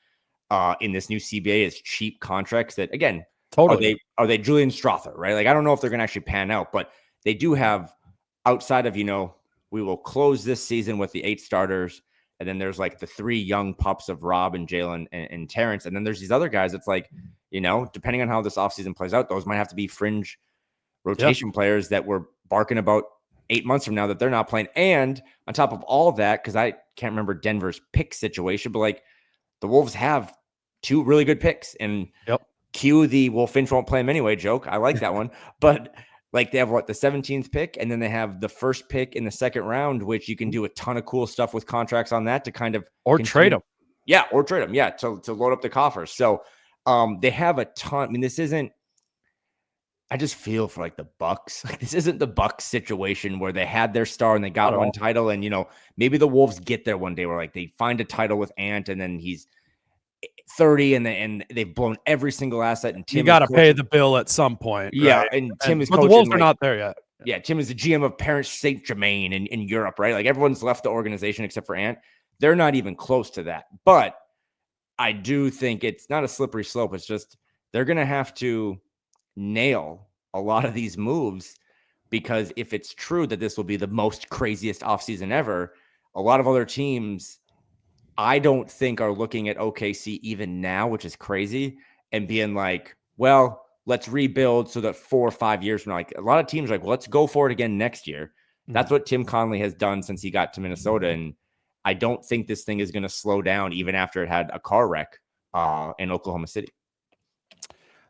in this new CBA is cheap contracts. That again, totally are they Julian Strother, right? Like, I don't know if they're going to actually pan out, but they do have, outside of we will close this season with the 8 starters, and then there's like the 3 young pups of Rob and Jalen and Terrence, and then there's these other guys. It's like, depending on how this offseason plays out, those might have to be fringe rotation players that we're barking about 8 months from now that they're not playing. And on top of all that, because I can't remember Denver's pick situation, but like the Wolves have 2 really good picks, and cue the "well, Finch won't play him anyway" joke. I like that one. But like, they have the 17th pick, and then they have the first pick in the second round, which you can do a ton of cool stuff with contracts on that to kind of trade them. Yeah, or trade them. Yeah, to load up the coffers. So they have a ton. I mean, this isn't. I just feel for like the Bucks. Like, this isn't the Bucks situation where they had their star and they got one title, and maybe the Wolves get there one day where like they find a title with Ant, and then he's 30 and they've blown every single asset, and Tim, you got to pay the bill at some point. Yeah, right? and Tim is but coaching. The Wolves are not there yet. Yeah, Tim is the GM of Paris Saint-Germain in Europe, right? Like, everyone's left the organization except for Ant. They're not even close to that. But I do think it's not a slippery slope. It's just they're going to have to nail a lot of these moves, because if it's true that this will be the most craziest offseason ever, a lot of other teams, I don't think, are looking at OKC even now, which is crazy, and being like, well, let's rebuild so that 4 or 5 years from now, like, a lot of teams are like, well, let's go for it again next year. That's what Tim Conley has done since he got to Minnesota. And I don't think this thing is going to slow down even after it had a car wreck in Oklahoma City.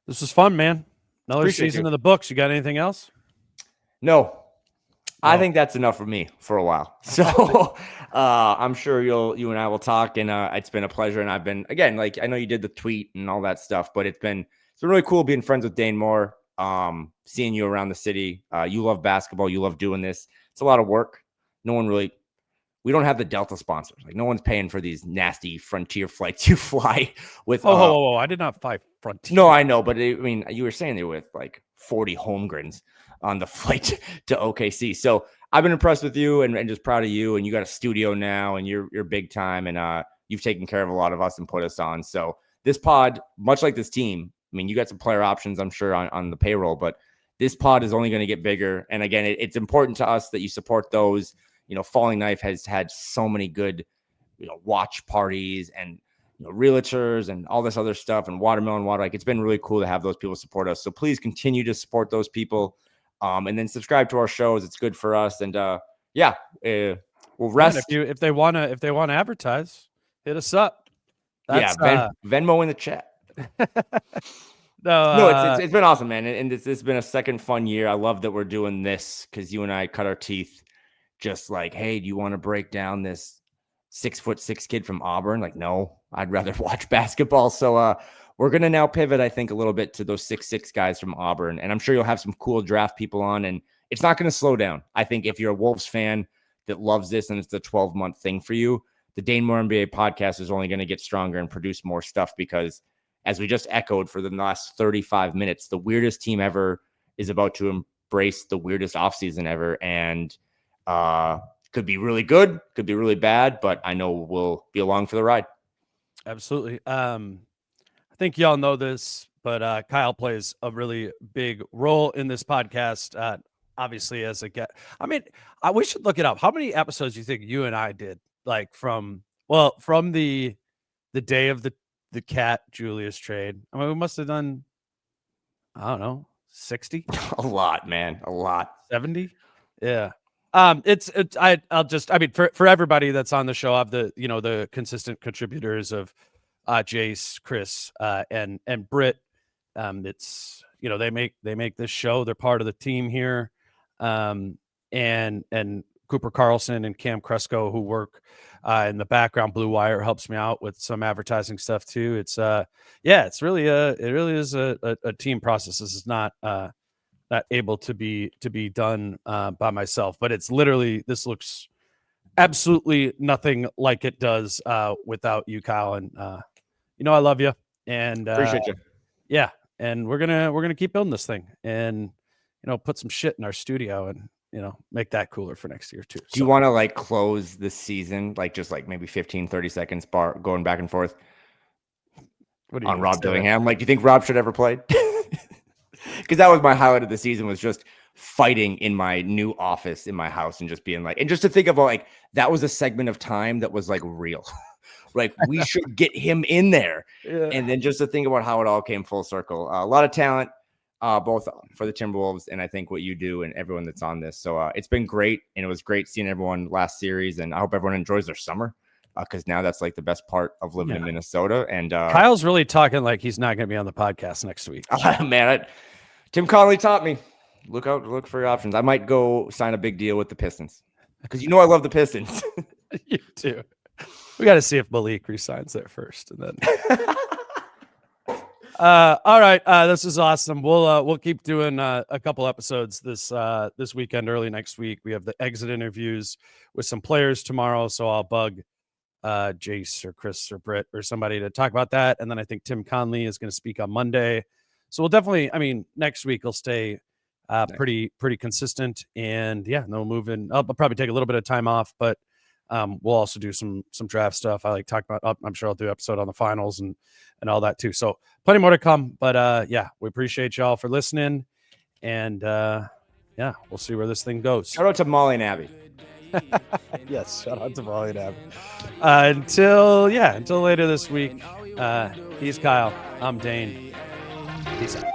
This was fun, man. Another Appreciate season you. of the books. You got anything else? No. I think that's enough for me for a while. So I'm sure you and I will talk, and it's been a pleasure. And I've been, again, like, I know you did the tweet and all that stuff, but it's been really cool being friends with Dane Moore. seeing you around the city. You love basketball. You love doing this. It's a lot of work. We don't have the Delta sponsors. Like no one's paying for these nasty Frontier flights you fly with. Oh, I did not fly Frontier. No, I know, but you were saying they were with like 40 Holmgrens on the flight to OKC. So I've been impressed with you and just proud of you. And you got a studio now, and you're big time, and you've taken care of a lot of us and put us on. So this pod, much like this team, I mean, you got some player options, I'm sure, on the payroll, but this pod is only going to get bigger. And again, it's important to us that you support those. Falling Knife has had so many good, watch parties and realtors and all this other stuff and Watermelon Water. Like it's been really cool to have those people support us. So please continue to support those people, and then subscribe to our shows. It's good for us. And we'll rest. And if they want to advertise, hit us up. Venmo in the chat. It's been awesome, man. And it's been a second fun year. I love that we're doing this because you and I cut our teeth. Just like, hey, do you want to break down this 6'6" kid from Auburn? Like, no, I'd rather watch basketball. So we're going to now pivot, I think, a little bit to those 6'6" guys from Auburn. And I'm sure you'll have some cool draft people on, and it's not going to slow down. I think if you're a Wolves fan that loves this and it's a 12-month thing for you, the Dane Moore NBA podcast is only going to get stronger and produce more stuff because, as we just echoed for the last 35 minutes, the weirdest team ever is about to embrace the weirdest offseason ever. And could be really good, could be really bad, but I know we'll be along for the ride. Absolutely. I think y'all know this, but Kyle plays a really big role in this podcast. Obviously, as a guest. I mean, we should look it up. How many episodes do you think you and I did? Like from the day of the Cat Julius trade? I mean, we must have done, I don't know, 60? A lot, man. A lot. 70? Yeah. For everybody that's on the show, I have the consistent contributors of Jace, Chris, and Britt. It's they make this show. They're part of the team here. And Cooper Carlson and Cam Cresco, who work in the background. Blue Wire helps me out with some advertising stuff too. It's it really is a team process. This is not able to be done by myself, but it's literally, this looks absolutely nothing like it does without you, Kyle. And I love you and appreciate you. Yeah, and we're gonna keep building this thing and put some shit in our studio and make that cooler for next year too. Do you want to like close the season just maybe 15-30 seconds going back and forth on Rob Dillingham? Like, do you think Rob should ever play? Because that was my highlight of the season, was just fighting in my new office in my house and just being like, and just to think about that was a segment of time that was real. We should get him in there. Yeah. And then just to think about how it all came full circle. A lot of talent, both for the Timberwolves and I think what you do and everyone that's on this. So it's been great. And it was great seeing everyone last series. And I hope everyone enjoys their summer. Because now that's the best part of living in Minnesota. And Kyle's really talking like he's not going to be on the podcast next week. Man, Tim Connolly taught me. Look for your options. I might go sign a big deal with the Pistons because I love the Pistons. You too. We got to see if Malik resigns there first, and then. All right, this is awesome. We'll keep doing a couple episodes this weekend. Early next week, we have the exit interviews with some players tomorrow. So I'll bug Jace or Chris or Britt or somebody to talk about that. And then I think Tim Conley is going to speak on Monday. So we'll definitely, next week will stay pretty consistent. And yeah, no moving. I'll probably take a little bit of time off, but we'll also do some draft stuff. I talk about, I'm sure I'll do an episode on the finals and all that too. So plenty more to come, but yeah, we appreciate y'all for listening. And yeah, we'll see where this thing goes. Shout out to Molly and Abby. Yes, shout out to Molly and Abby. Until later this week. He's Kyle. I'm Dane. Peace out.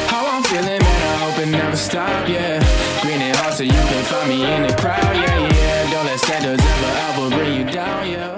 How I'm feeling, man, I hope it never stop, yeah. Green and hot so you can find me in the crowd, yeah. Don't let standards ever bring you down, yeah.